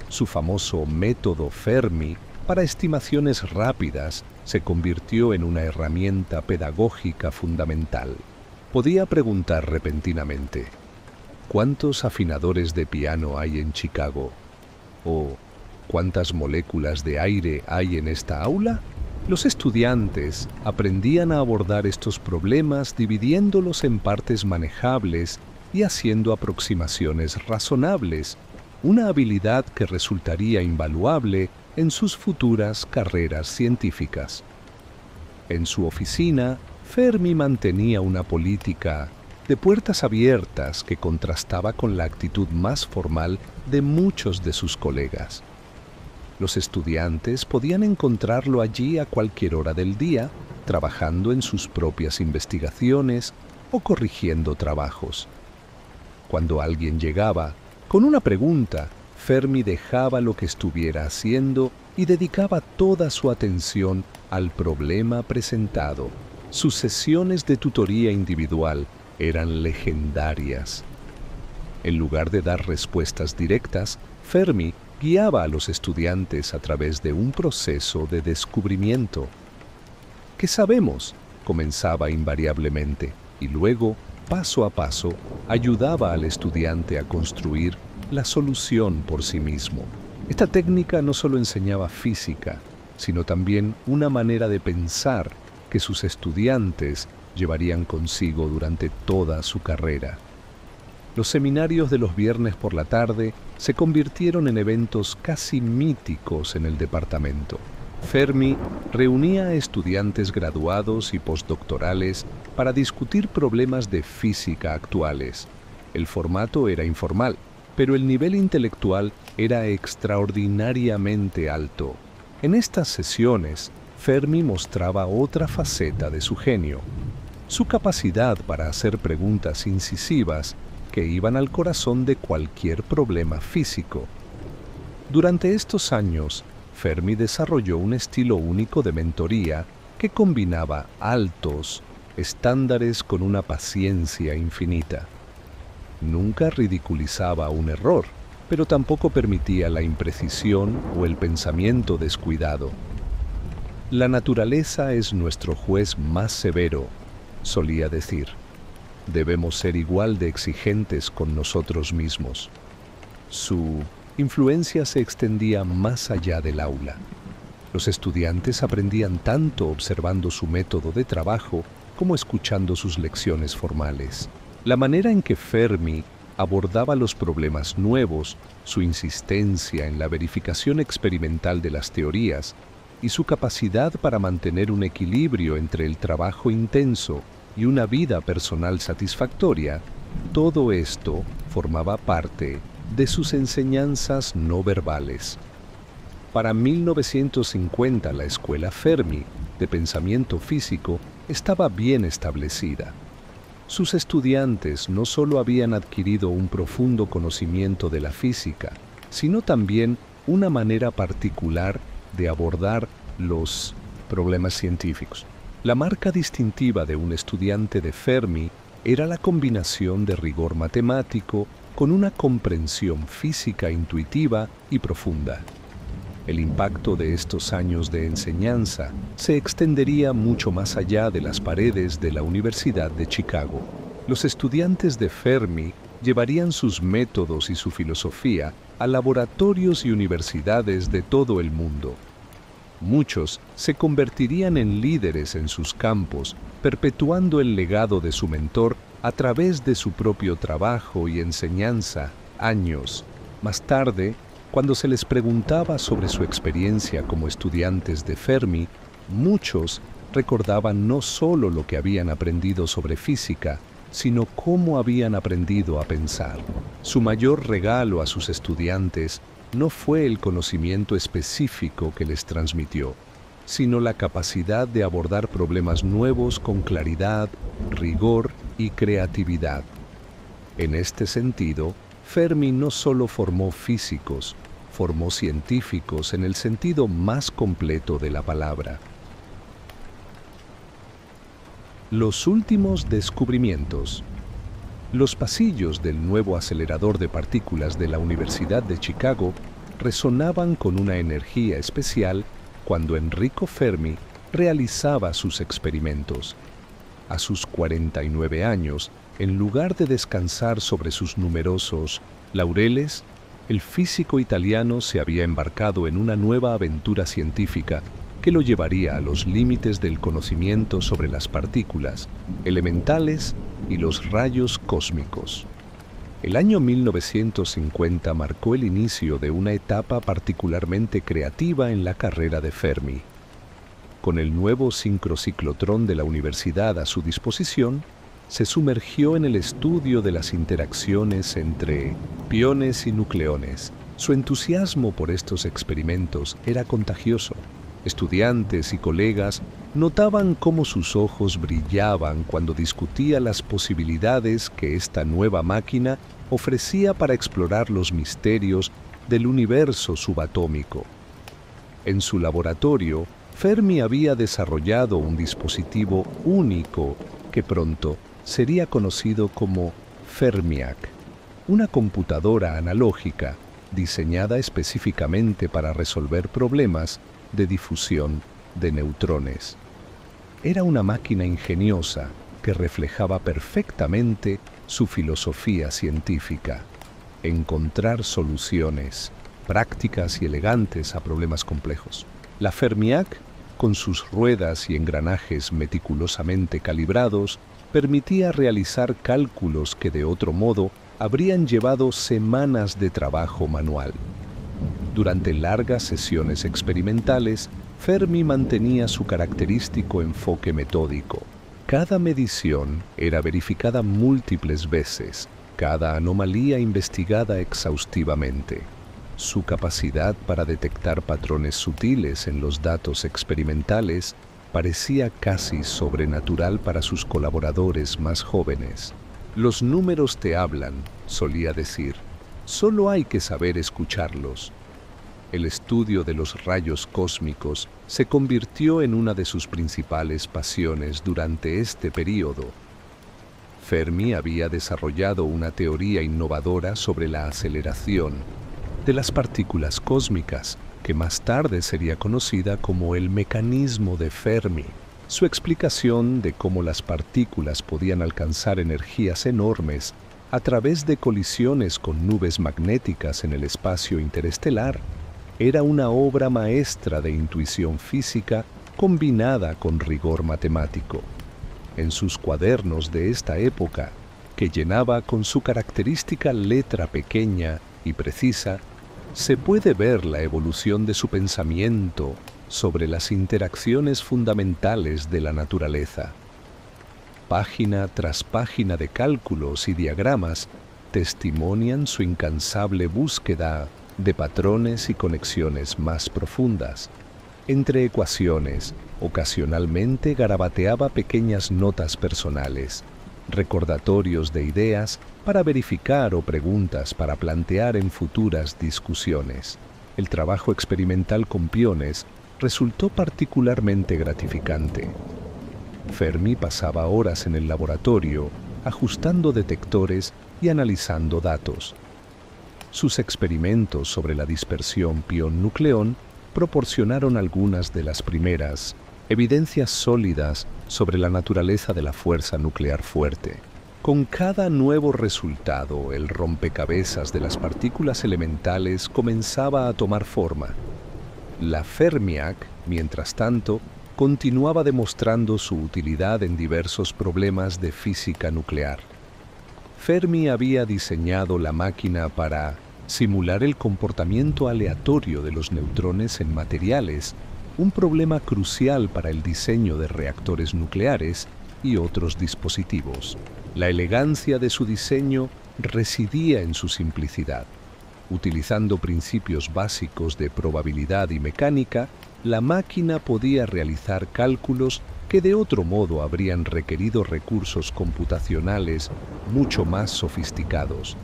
Su famoso método Fermi para estimaciones rápidas se convirtió en una herramienta pedagógica fundamental. Podía preguntar repentinamente, ¿cuántos afinadores de piano hay en Chicago? ¿O cuántas moléculas de aire hay en esta aula? Los estudiantes aprendían a abordar estos problemas dividiéndolos en partes manejables y haciendo aproximaciones razonables, una habilidad que resultaría invaluable en sus futuras carreras científicas. En su oficina, Fermi mantenía una política de puertas abiertas que contrastaba con la actitud más formal de muchos de sus colegas. Los estudiantes podían encontrarlo allí a cualquier hora del día, trabajando en sus propias investigaciones o corrigiendo trabajos. Cuando alguien llegaba con una pregunta, Fermi dejaba lo que estuviera haciendo y dedicaba toda su atención al problema presentado. Sus sesiones de tutoría individual eran legendarias. En lugar de dar respuestas directas, Fermi guiaba a los estudiantes a través de un proceso de descubrimiento. ¿Qué sabemos?, comenzaba invariablemente, y luego, paso a paso, ayudaba al estudiante a construir la solución por sí mismo. Esta técnica no solo enseñaba física, sino también una manera de pensar que sus estudiantes llevarían consigo durante toda su carrera. Los seminarios de los viernes por la tarde se convirtieron en eventos casi míticos en el departamento. Fermi reunía a estudiantes graduados y postdoctorales para discutir problemas de física actuales. El formato era informal, pero el nivel intelectual era extraordinariamente alto. En estas sesiones, Fermi mostraba otra faceta de su genio, su capacidad para hacer preguntas incisivas que iban al corazón de cualquier problema físico. Durante estos años, Fermi desarrolló un estilo único de mentoría que combinaba altos estándares con una paciencia infinita. Nunca ridiculizaba un error, pero tampoco permitía la imprecisión o el pensamiento descuidado. La naturaleza es nuestro juez más severo, solía decir. Debemos ser igual de exigentes con nosotros mismos. Su influencia se extendía más allá del aula. Los estudiantes aprendían tanto observando su método de trabajo como escuchando sus lecciones formales. La manera en que Fermi abordaba los problemas nuevos, su insistencia en la verificación experimental de las teorías y su capacidad para mantener un equilibrio entre el trabajo intenso y una vida personal satisfactoria, todo esto formaba parte de sus enseñanzas no verbales. Para 1950 la escuela Fermi de pensamiento físico estaba bien establecida. Sus estudiantes no solo habían adquirido un profundo conocimiento de la física, sino también una manera particular de abordar los problemas científicos. La marca distintiva de un estudiante de Fermi era la combinación de rigor matemático con una comprensión física intuitiva y profunda. El impacto de estos años de enseñanza se extendería mucho más allá de las paredes de la Universidad de Chicago. Los estudiantes de Fermi llevarían sus métodos y su filosofía a laboratorios y universidades de todo el mundo. Muchos se convertirían en líderes en sus campos, perpetuando el legado de su mentor a través de su propio trabajo y enseñanza años más tarde. Cuando se les preguntaba sobre su experiencia como estudiantes de Fermi, muchos recordaban no solo lo que habían aprendido sobre física, sino cómo habían aprendido a pensar. Su mayor regalo a sus estudiantes no fue el conocimiento específico que les transmitió, sino la capacidad de abordar problemas nuevos con claridad, rigor y creatividad. En este sentido, Fermi no solo formó físicos, formó científicos en el sentido más completo de la palabra. Los últimos descubrimientos. Los pasillos del nuevo acelerador de partículas de la Universidad de Chicago resonaban con una energía especial cuando Enrico Fermi realizaba sus experimentos. A sus 49 años, en lugar de descansar sobre sus numerosos laureles, el físico italiano se había embarcado en una nueva aventura científica que lo llevaría a los límites del conocimiento sobre las partículas elementales y los rayos cósmicos. El año 1950 marcó el inicio de una etapa particularmente creativa en la carrera de Fermi. Con el nuevo sincrociclotrón de la universidad a su disposición, se sumergió en el estudio de las interacciones entre piones y nucleones. Su entusiasmo por estos experimentos era contagioso. Estudiantes y colegas notaban cómo sus ojos brillaban cuando discutía las posibilidades que esta nueva máquina ofrecía para explorar los misterios del universo subatómico. En su laboratorio, Fermi había desarrollado un dispositivo único que pronto sería conocido como Fermiac, una computadora analógica diseñada específicamente para resolver problemas de difusión de neutrones. Era una máquina ingeniosa que reflejaba perfectamente su filosofía científica: encontrar soluciones prácticas y elegantes a problemas complejos. La Fermiac, con sus ruedas y engranajes meticulosamente calibrados, permitía realizar cálculos que de otro modo habrían llevado semanas de trabajo manual. Durante largas sesiones experimentales, Fermi mantenía su característico enfoque metódico. Cada medición era verificada múltiples veces, cada anomalía investigada exhaustivamente. Su capacidad para detectar patrones sutiles en los datos experimentales parecía casi sobrenatural para sus colaboradores más jóvenes. Los números te hablan, solía decir, solo hay que saber escucharlos. El estudio de los rayos cósmicos se convirtió en una de sus principales pasiones durante este período. Fermi había desarrollado una teoría innovadora sobre la aceleración de las partículas cósmicas, que más tarde sería conocida como el mecanismo de Fermi. Su explicación de cómo las partículas podían alcanzar energías enormes a través de colisiones con nubes magnéticas en el espacio interestelar era una obra maestra de intuición física combinada con rigor matemático. En sus cuadernos de esta época, que llenaba con su característica letra pequeña y precisa, se puede ver la evolución de su pensamiento sobre las interacciones fundamentales de la naturaleza. Página tras página de cálculos y diagramas testimonian su incansable búsqueda de patrones y conexiones más profundas. Entre ecuaciones, ocasionalmente garabateaba pequeñas notas personales, recordatorios de ideas para verificar o preguntas para plantear en futuras discusiones. El trabajo experimental con piones resultó particularmente gratificante. Fermi pasaba horas en el laboratorio ajustando detectores y analizando datos. Sus experimentos sobre la dispersión pión-nucleón proporcionaron algunas de las primeras evidencias sólidas sobre la naturaleza de la fuerza nuclear fuerte. Con cada nuevo resultado, el rompecabezas de las partículas elementales comenzaba a tomar forma. La Fermiac, mientras tanto, continuaba demostrando su utilidad en diversos problemas de física nuclear. Fermi había diseñado la máquina para simular el comportamiento aleatorio de los neutrones en materiales, un problema crucial para el diseño de reactores nucleares y otros dispositivos. La elegancia de su diseño residía en su simplicidad. Utilizando principios básicos de probabilidad y mecánica, la máquina podía realizar cálculos que de otro modo habrían requerido recursos computacionales mucho más sofisticados.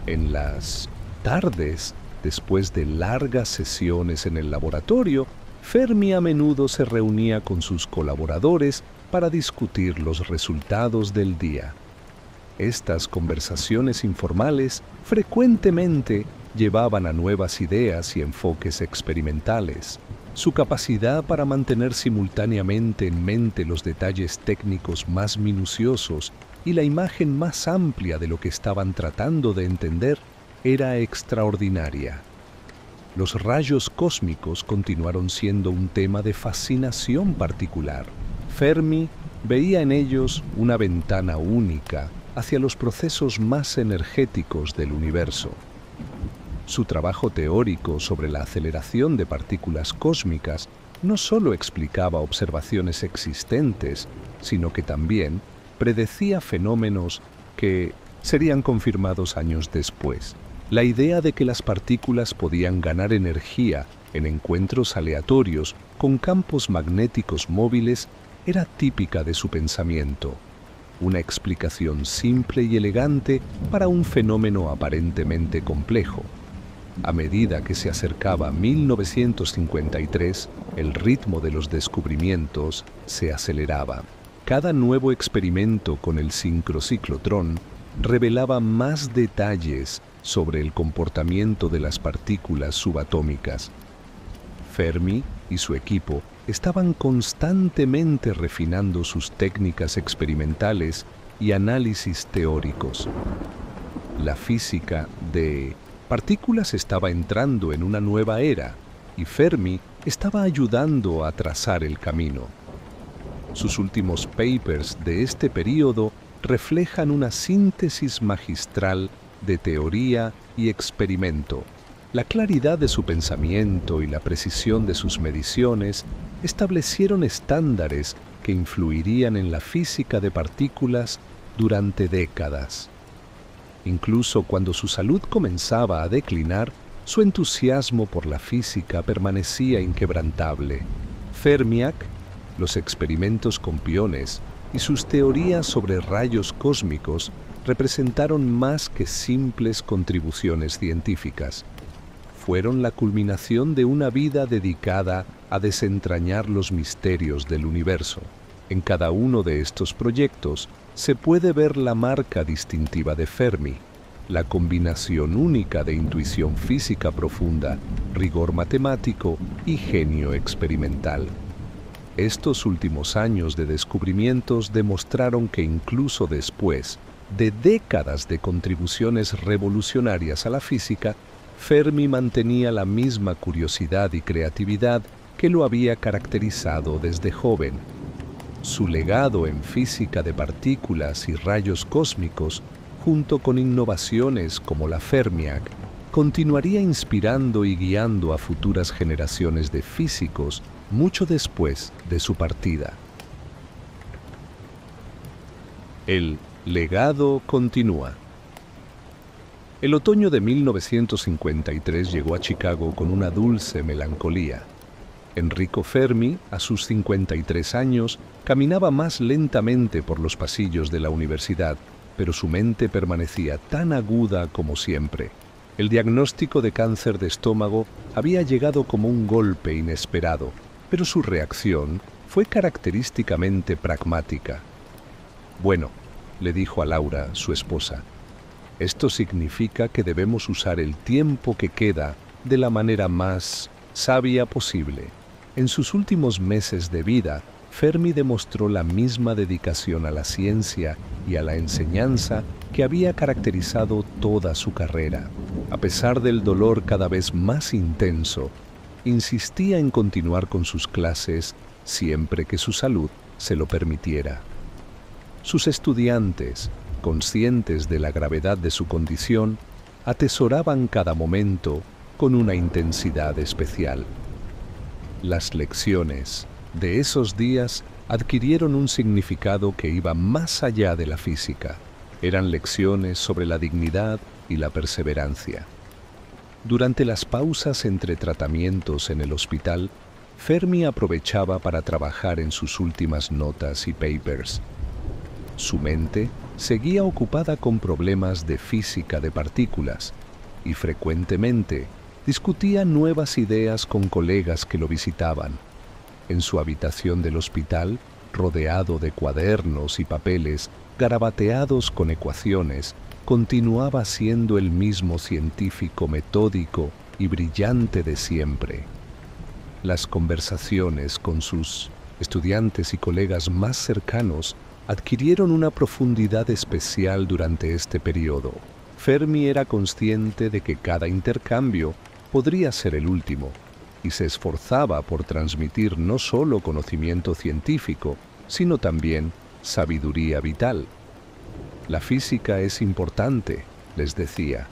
En las tardes, después de largas sesiones en el laboratorio, Fermi a menudo se reunía con sus colaboradores para discutir los resultados del día. Estas conversaciones informales frecuentemente llevaban a nuevas ideas y enfoques experimentales. Su capacidad para mantener simultáneamente en mente los detalles técnicos más minuciosos y la imagen más amplia de lo que estaban tratando de entender era extraordinaria. Los rayos cósmicos continuaron siendo un tema de fascinación particular. Fermi veía en ellos una ventana única hacia los procesos más energéticos del universo. Su trabajo teórico sobre la aceleración de partículas cósmicas no solo explicaba observaciones existentes, sino que también predecía fenómenos que serían confirmados años después. La idea de que las partículas podían ganar energía en encuentros aleatorios con campos magnéticos móviles era típica de su pensamiento. Una explicación simple y elegante para un fenómeno aparentemente complejo. A medida que se acercaba 1953, el ritmo de los descubrimientos se aceleraba. Cada nuevo experimento con el sincrociclotrón revelaba más detalles sobre el comportamiento de las partículas subatómicas. Fermi y su equipo estaban constantemente refinando sus técnicas experimentales y análisis teóricos. La física de partículas estaba entrando en una nueva era y Fermi estaba ayudando a trazar el camino. Sus últimos papers de este período reflejan una síntesis magistral de teoría y experimento. La claridad de su pensamiento y la precisión de sus mediciones establecieron estándares que influirían en la física de partículas durante décadas. Incluso cuando su salud comenzaba a declinar, su entusiasmo por la física permanecía inquebrantable. Fermiac, los experimentos con piones y sus teorías sobre rayos cósmicos representaron más que simples contribuciones científicas. Fueron la culminación de una vida dedicada a desentrañar los misterios del universo. En cada uno de estos proyectos se puede ver la marca distintiva de Fermi, la combinación única de intuición física profunda, rigor matemático y genio experimental. Estos últimos años de descubrimientos demostraron que incluso después de décadas de contribuciones revolucionarias a la física, Fermi mantenía la misma curiosidad y creatividad que lo había caracterizado desde joven. Su legado en física de partículas y rayos cósmicos, junto con innovaciones como la Fermiac, continuaría inspirando y guiando a futuras generaciones de físicos mucho después de su partida. El legado continúa. El otoño de 1953 llegó a Chicago con una dulce melancolía. Enrico Fermi, a sus 53 años, caminaba más lentamente por los pasillos de la universidad, pero su mente permanecía tan aguda como siempre. El diagnóstico de cáncer de estómago había llegado como un golpe inesperado, pero su reacción fue característicamente pragmática. «Bueno», le dijo a Laura, su esposa, «esto significa que debemos usar el tiempo que queda de la manera más sabia posible». En sus últimos meses de vida, Fermi demostró la misma dedicación a la ciencia y a la enseñanza que había caracterizado toda su carrera. A pesar del dolor cada vez más intenso, insistía en continuar con sus clases siempre que su salud se lo permitiera. Sus estudiantes, conscientes de la gravedad de su condición, atesoraban cada momento con una intensidad especial. Las lecciones de esos días adquirieron un significado que iba más allá de la física. Eran lecciones sobre la dignidad y la perseverancia. Durante las pausas entre tratamientos en el hospital, Fermi aprovechaba para trabajar en sus últimas notas y papers. Su mente seguía ocupada con problemas de física de partículas y frecuentemente discutía nuevas ideas con colegas que lo visitaban. En su habitación del hospital, rodeado de cuadernos y papeles garabateados con ecuaciones, continuaba siendo el mismo científico metódico y brillante de siempre. Las conversaciones con sus estudiantes y colegas más cercanos adquirieron una profundidad especial durante este periodo. Fermi era consciente de que cada intercambio podría ser el último, y se esforzaba por transmitir no solo conocimiento científico, sino también sabiduría vital. La física es importante, les decía,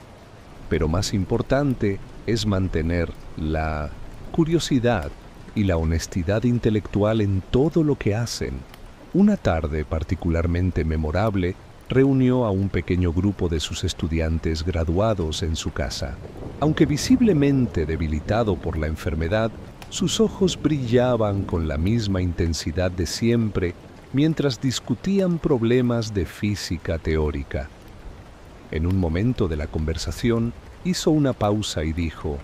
pero más importante es mantener la curiosidad y la honestidad intelectual en todo lo que hacen. Una tarde particularmente memorable reunió a un pequeño grupo de sus estudiantes graduados en su casa. Aunque visiblemente debilitado por la enfermedad, sus ojos brillaban con la misma intensidad de siempre mientras discutían problemas de física teórica. En un momento de la conversación, hizo una pausa y dijo: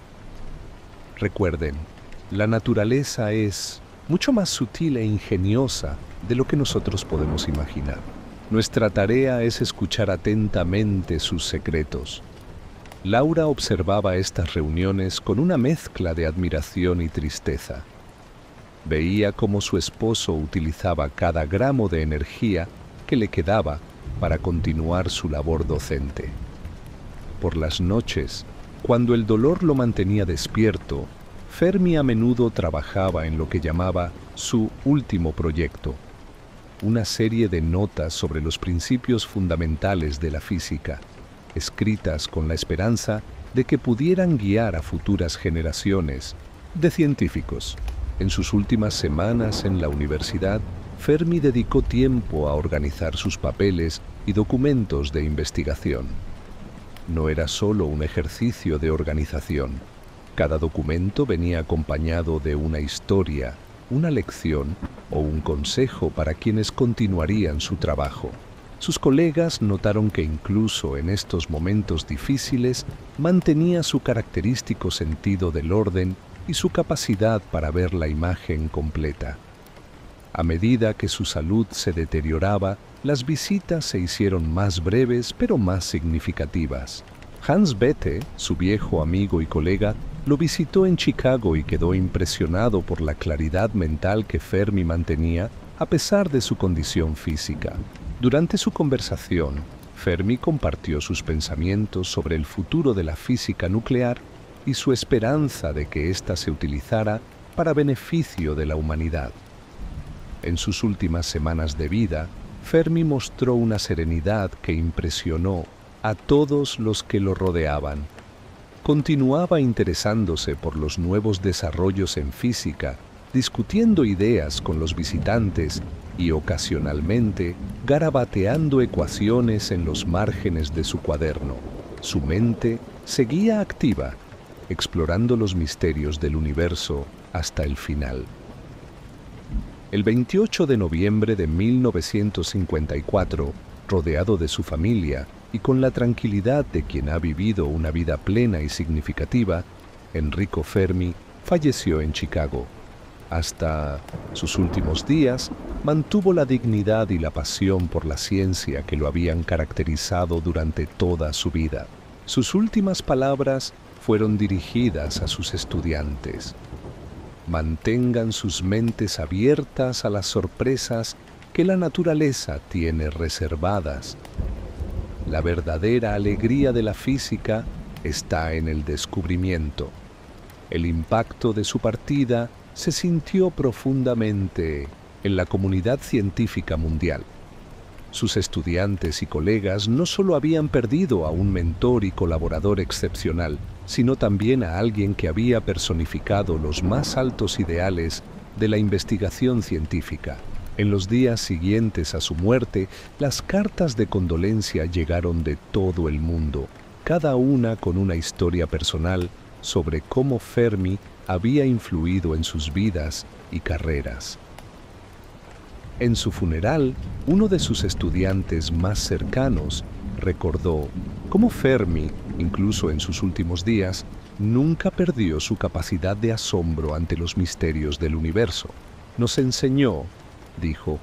«Recuerden, la naturaleza es mucho más sutil e ingeniosa de lo que nosotros podemos imaginar. Nuestra tarea es escuchar atentamente sus secretos». Laura observaba estas reuniones con una mezcla de admiración y tristeza. Veía cómo su esposo utilizaba cada gramo de energía que le quedaba para continuar su labor docente. Por las noches, cuando el dolor lo mantenía despierto, Fermi a menudo trabajaba en lo que llamaba su último proyecto, una serie de notas sobre los principios fundamentales de la física, escritas con la esperanza de que pudieran guiar a futuras generaciones de científicos. En sus últimas semanas en la universidad, Fermi dedicó tiempo a organizar sus papeles y documentos de investigación. No era solo un ejercicio de organización. Cada documento venía acompañado de una historia, una lección o un consejo para quienes continuarían su trabajo. Sus colegas notaron que incluso en estos momentos difíciles mantenía su característico sentido del orden y su capacidad para ver la imagen completa. A medida que su salud se deterioraba, las visitas se hicieron más breves pero más significativas. Hans Bethe, su viejo amigo y colega, lo visitó en Chicago y quedó impresionado por la claridad mental que Fermi mantenía a pesar de su condición física. Durante su conversación, Fermi compartió sus pensamientos sobre el futuro de la física nuclear y su esperanza de que ésta se utilizara para beneficio de la humanidad. En sus últimas semanas de vida, Fermi mostró una serenidad que impresionó a todos los que lo rodeaban. Continuaba interesándose por los nuevos desarrollos en física, discutiendo ideas con los visitantes y ocasionalmente garabateando ecuaciones en los márgenes de su cuaderno. Su mente seguía activa, explorando los misterios del universo hasta el final. El 28 de noviembre de 1954, rodeado de su familia y con la tranquilidad de quien ha vivido una vida plena y significativa, Enrico Fermi falleció en Chicago. Hasta sus últimos días, mantuvo la dignidad y la pasión por la ciencia que lo habían caracterizado durante toda su vida. Sus últimas palabras fueron dirigidas a sus estudiantes. Mantengan sus mentes abiertas a las sorpresas que la naturaleza tiene reservadas. La verdadera alegría de la física está en el descubrimiento. El impacto de su partida se sintió profundamente en la comunidad científica mundial. Sus estudiantes y colegas no solo habían perdido a un mentor y colaborador excepcional, sino también a alguien que había personificado los más altos ideales de la investigación científica. En los días siguientes a su muerte, las cartas de condolencia llegaron de todo el mundo, cada una con una historia personal sobre cómo Fermi había influido en sus vidas y carreras. En su funeral, uno de sus estudiantes más cercanos recordó cómo Fermi, incluso en sus últimos días, nunca perdió su capacidad de asombro ante los misterios del universo. Nos enseñó, dijo,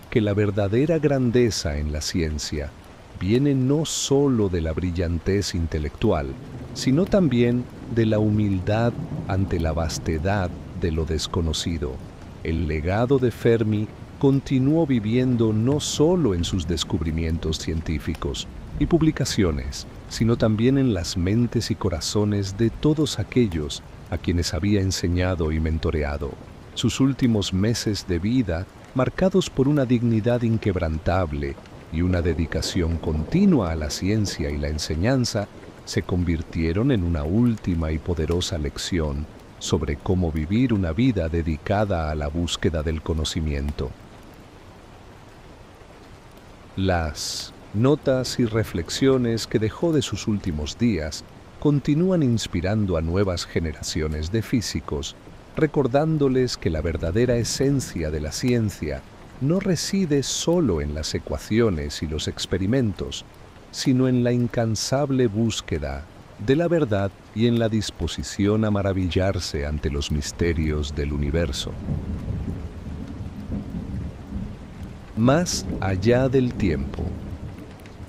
que la verdadera grandeza en la ciencia viene no solo de la brillantez intelectual, sino también de la humildad ante la vastedad de lo desconocido. El legado de Fermi continuó viviendo no solo en sus descubrimientos científicos y publicaciones, sino también en las mentes y corazones de todos aquellos a quienes había enseñado y mentoreado. Sus últimos meses de vida, marcados por una dignidad inquebrantable y una dedicación continua a la ciencia y la enseñanza, se convirtieron en una última y poderosa lección sobre cómo vivir una vida dedicada a la búsqueda del conocimiento. Las notas y reflexiones que dejó de sus últimos días continúan inspirando a nuevas generaciones de físicos, recordándoles que la verdadera esencia de la ciencia no reside solo en las ecuaciones y los experimentos, sino en la incansable búsqueda de la verdad y en la disposición a maravillarse ante los misterios del universo. Más allá del tiempo.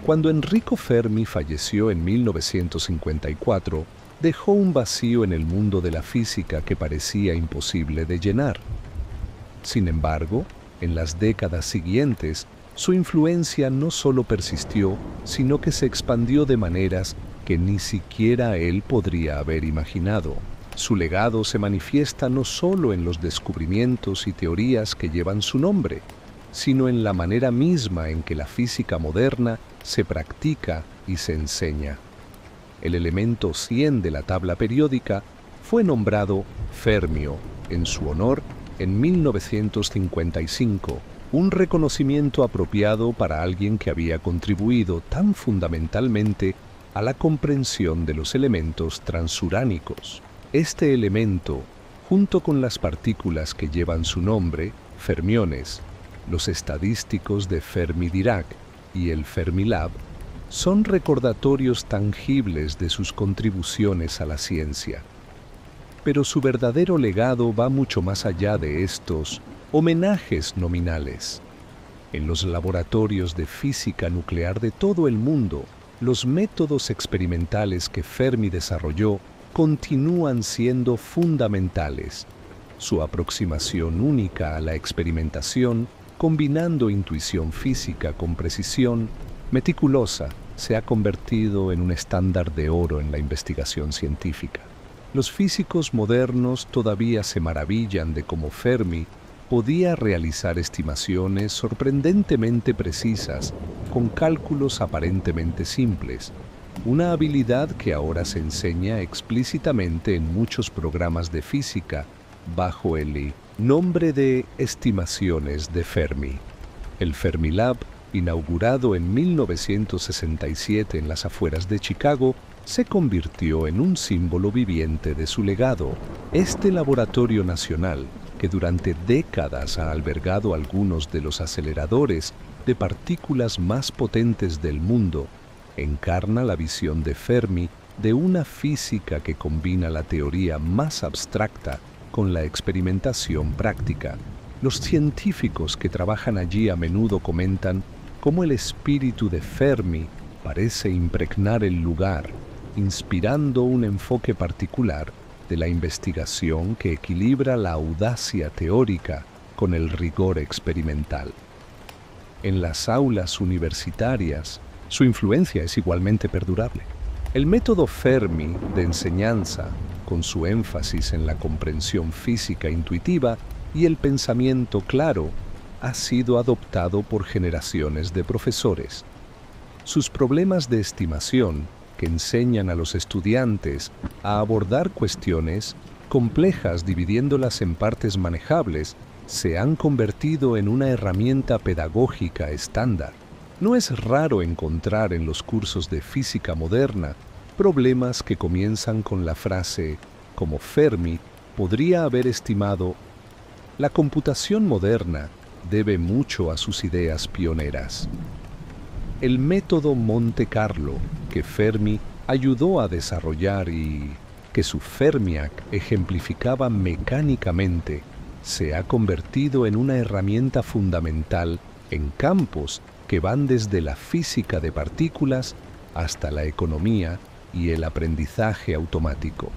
Cuando Enrico Fermi falleció en 1954, dejó un vacío en el mundo de la física que parecía imposible de llenar. Sin embargo, en las décadas siguientes, su influencia no solo persistió, sino que se expandió de maneras que ni siquiera él podría haber imaginado. Su legado se manifiesta no solo en los descubrimientos y teorías que llevan su nombre, sino en la manera misma en que la física moderna se practica y se enseña. El elemento 100 de la tabla periódica fue nombrado Fermio en su honor en 1955, un reconocimiento apropiado para alguien que había contribuido tan fundamentalmente a la comprensión de los elementos transuránicos. Este elemento, junto con las partículas que llevan su nombre, fermiones, los estadísticos de Fermi-Dirac y el Fermilab, son recordatorios tangibles de sus contribuciones a la ciencia. Pero su verdadero legado va mucho más allá de estos homenajes nominales. En los laboratorios de física nuclear de todo el mundo, los métodos experimentales que Fermi desarrolló continúan siendo fundamentales. Su aproximación única a la experimentación, combinando intuición física con precisión meticulosa, se ha convertido en un estándar de oro en la investigación científica. Los físicos modernos todavía se maravillan de cómo Fermi podía realizar estimaciones sorprendentemente precisas con cálculos aparentemente simples, una habilidad que ahora se enseña explícitamente en muchos programas de física bajo el nombre de estimaciones de Fermi. El Fermilab, inaugurado en 1967 en las afueras de Chicago, se convirtió en un símbolo viviente de su legado. Este laboratorio nacional, que durante décadas ha albergado algunos de los aceleradores de partículas más potentes del mundo, encarna la visión de Fermi de una física que combina la teoría más abstracta con la experimentación práctica. Los científicos que trabajan allí a menudo comentan cómo el espíritu de Fermi parece impregnar el lugar, inspirando un enfoque particular de la investigación que equilibra la audacia teórica con el rigor experimental. En las aulas universitarias, su influencia es igualmente perdurable. El método Fermi de enseñanza, con su énfasis en la comprensión física intuitiva y el pensamiento claro, ha sido adoptado por generaciones de profesores. Sus problemas de estimación, que enseñan a los estudiantes a abordar cuestiones complejas dividiéndolas en partes manejables, se han convertido en una herramienta pedagógica estándar. No es raro encontrar en los cursos de física moderna problemas que comienzan con la frase, como Fermi podría haber estimado. La computación moderna debe mucho a sus ideas pioneras. El método Monte Carlo, que Fermi ayudó a desarrollar y que su Fermiac ejemplificaba mecánicamente, se ha convertido en una herramienta fundamental en campos que van desde la física de partículas hasta la economía y el aprendizaje automático.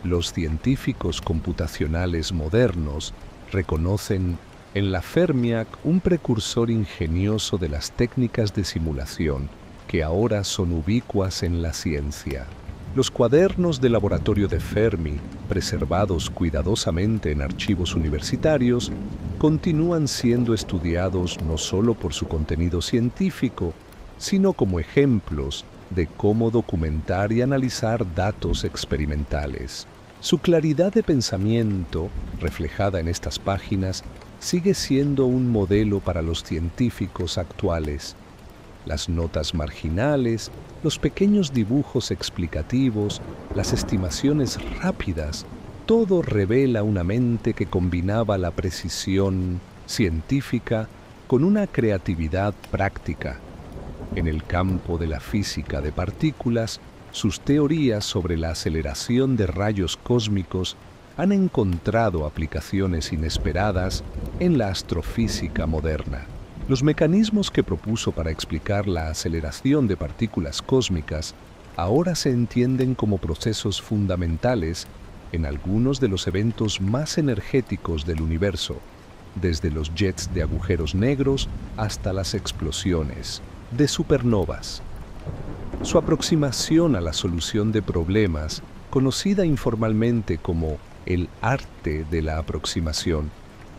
Los científicos computacionales modernos reconocen en la Fermiac un precursor ingenioso de las técnicas de simulación que ahora son ubicuas en la ciencia. Los cuadernos de laboratorio de Fermi, preservados cuidadosamente en archivos universitarios, continúan siendo estudiados no solo por su contenido científico, sino como ejemplos de cómo documentar y analizar datos experimentales. Su claridad de pensamiento, reflejada en estas páginas, sigue siendo un modelo para los científicos actuales. Las notas marginales, los pequeños dibujos explicativos, las estimaciones rápidas, todo revela una mente que combinaba la precisión científica con una creatividad práctica. En el campo de la física de partículas, sus teorías sobre la aceleración de rayos cósmicos han encontrado aplicaciones inesperadas en la astrofísica moderna. Los mecanismos que propuso para explicar la aceleración de partículas cósmicas ahora se entienden como procesos fundamentales en algunos de los eventos más energéticos del universo, desde los jets de agujeros negros hasta las explosiones de supernovas. Su aproximación a la solución de problemas, conocida informalmente como el arte de la aproximación,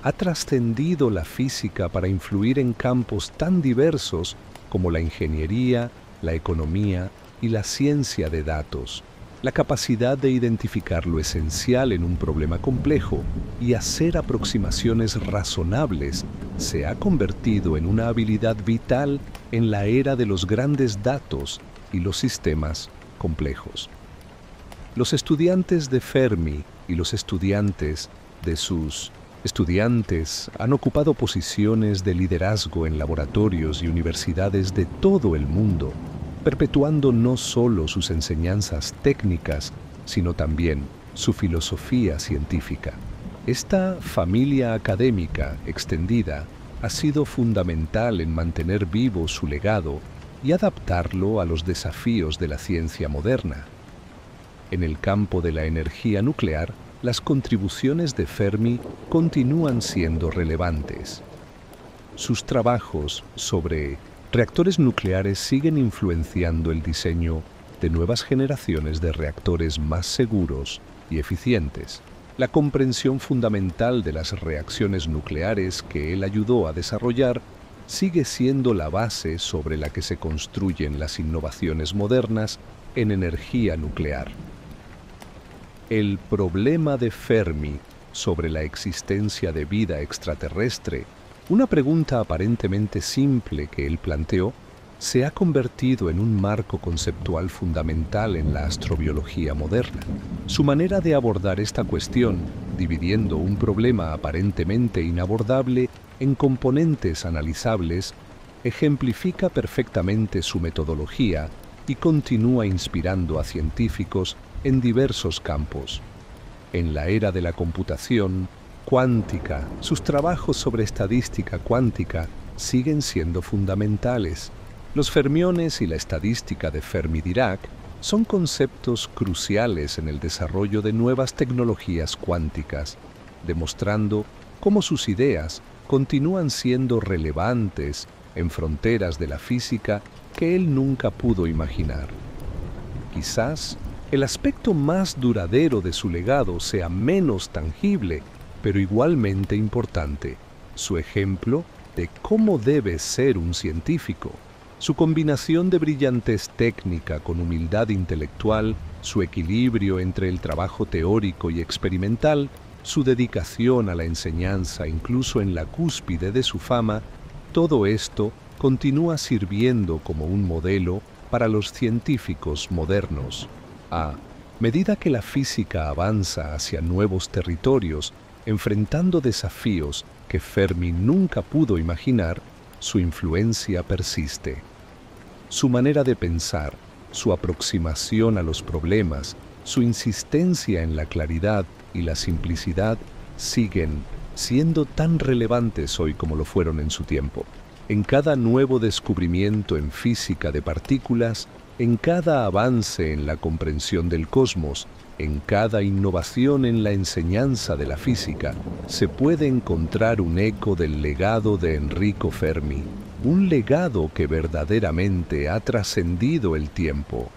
ha trascendido la física para influir en campos tan diversos como la ingeniería, la economía y la ciencia de datos. La capacidad de identificar lo esencial en un problema complejo y hacer aproximaciones razonables se ha convertido en una habilidad vital en la era de los grandes datos y los sistemas complejos. Los estudiantes de Fermi y los estudiantes de sus estudiantes han ocupado posiciones de liderazgo en laboratorios y universidades de todo el mundo, perpetuando no solo sus enseñanzas técnicas, sino también su filosofía científica. Esta familia académica extendida ha sido fundamental en mantener vivo su legado y adaptarlo a los desafíos de la ciencia moderna. En el campo de la energía nuclear, las contribuciones de Fermi continúan siendo relevantes. Sus trabajos sobre reactores nucleares siguen influenciando el diseño de nuevas generaciones de reactores más seguros y eficientes. La comprensión fundamental de las reacciones nucleares que él ayudó a desarrollar sigue siendo la base sobre la que se construyen las innovaciones modernas en energía nuclear. El problema de Fermi sobre la existencia de vida extraterrestre, una pregunta aparentemente simple que él planteó, se ha convertido en un marco conceptual fundamental en la astrobiología moderna. Su manera de abordar esta cuestión, dividiendo un problema aparentemente inabordable en componentes analizables, ejemplifica perfectamente su metodología y continúa inspirando a científicos en diversos campos. En la era de la computación cuántica, sus trabajos sobre estadística cuántica siguen siendo fundamentales. Los fermiones y la estadística de Fermi-Dirac son conceptos cruciales en el desarrollo de nuevas tecnologías cuánticas, demostrando cómo sus ideas continúan siendo relevantes en fronteras de la física que él nunca pudo imaginar. Quizás el aspecto más duradero de su legado sea menos tangible, pero igualmente importante, su ejemplo de cómo debe ser un científico. Su combinación de brillantez técnica con humildad intelectual, su equilibrio entre el trabajo teórico y experimental, su dedicación a la enseñanza incluso en la cúspide de su fama, todo esto continúa sirviendo como un modelo para los científicos modernos. A medida que la física avanza hacia nuevos territorios, enfrentando desafíos que Fermi nunca pudo imaginar, su influencia persiste. Su manera de pensar, su aproximación a los problemas, su insistencia en la claridad y la simplicidad siguen siendo tan relevantes hoy como lo fueron en su tiempo. En cada nuevo descubrimiento en física de partículas, en cada avance en la comprensión del cosmos, en cada innovación en la enseñanza de la física, se puede encontrar un eco del legado de Enrico Fermi, un legado que verdaderamente ha trascendido el tiempo.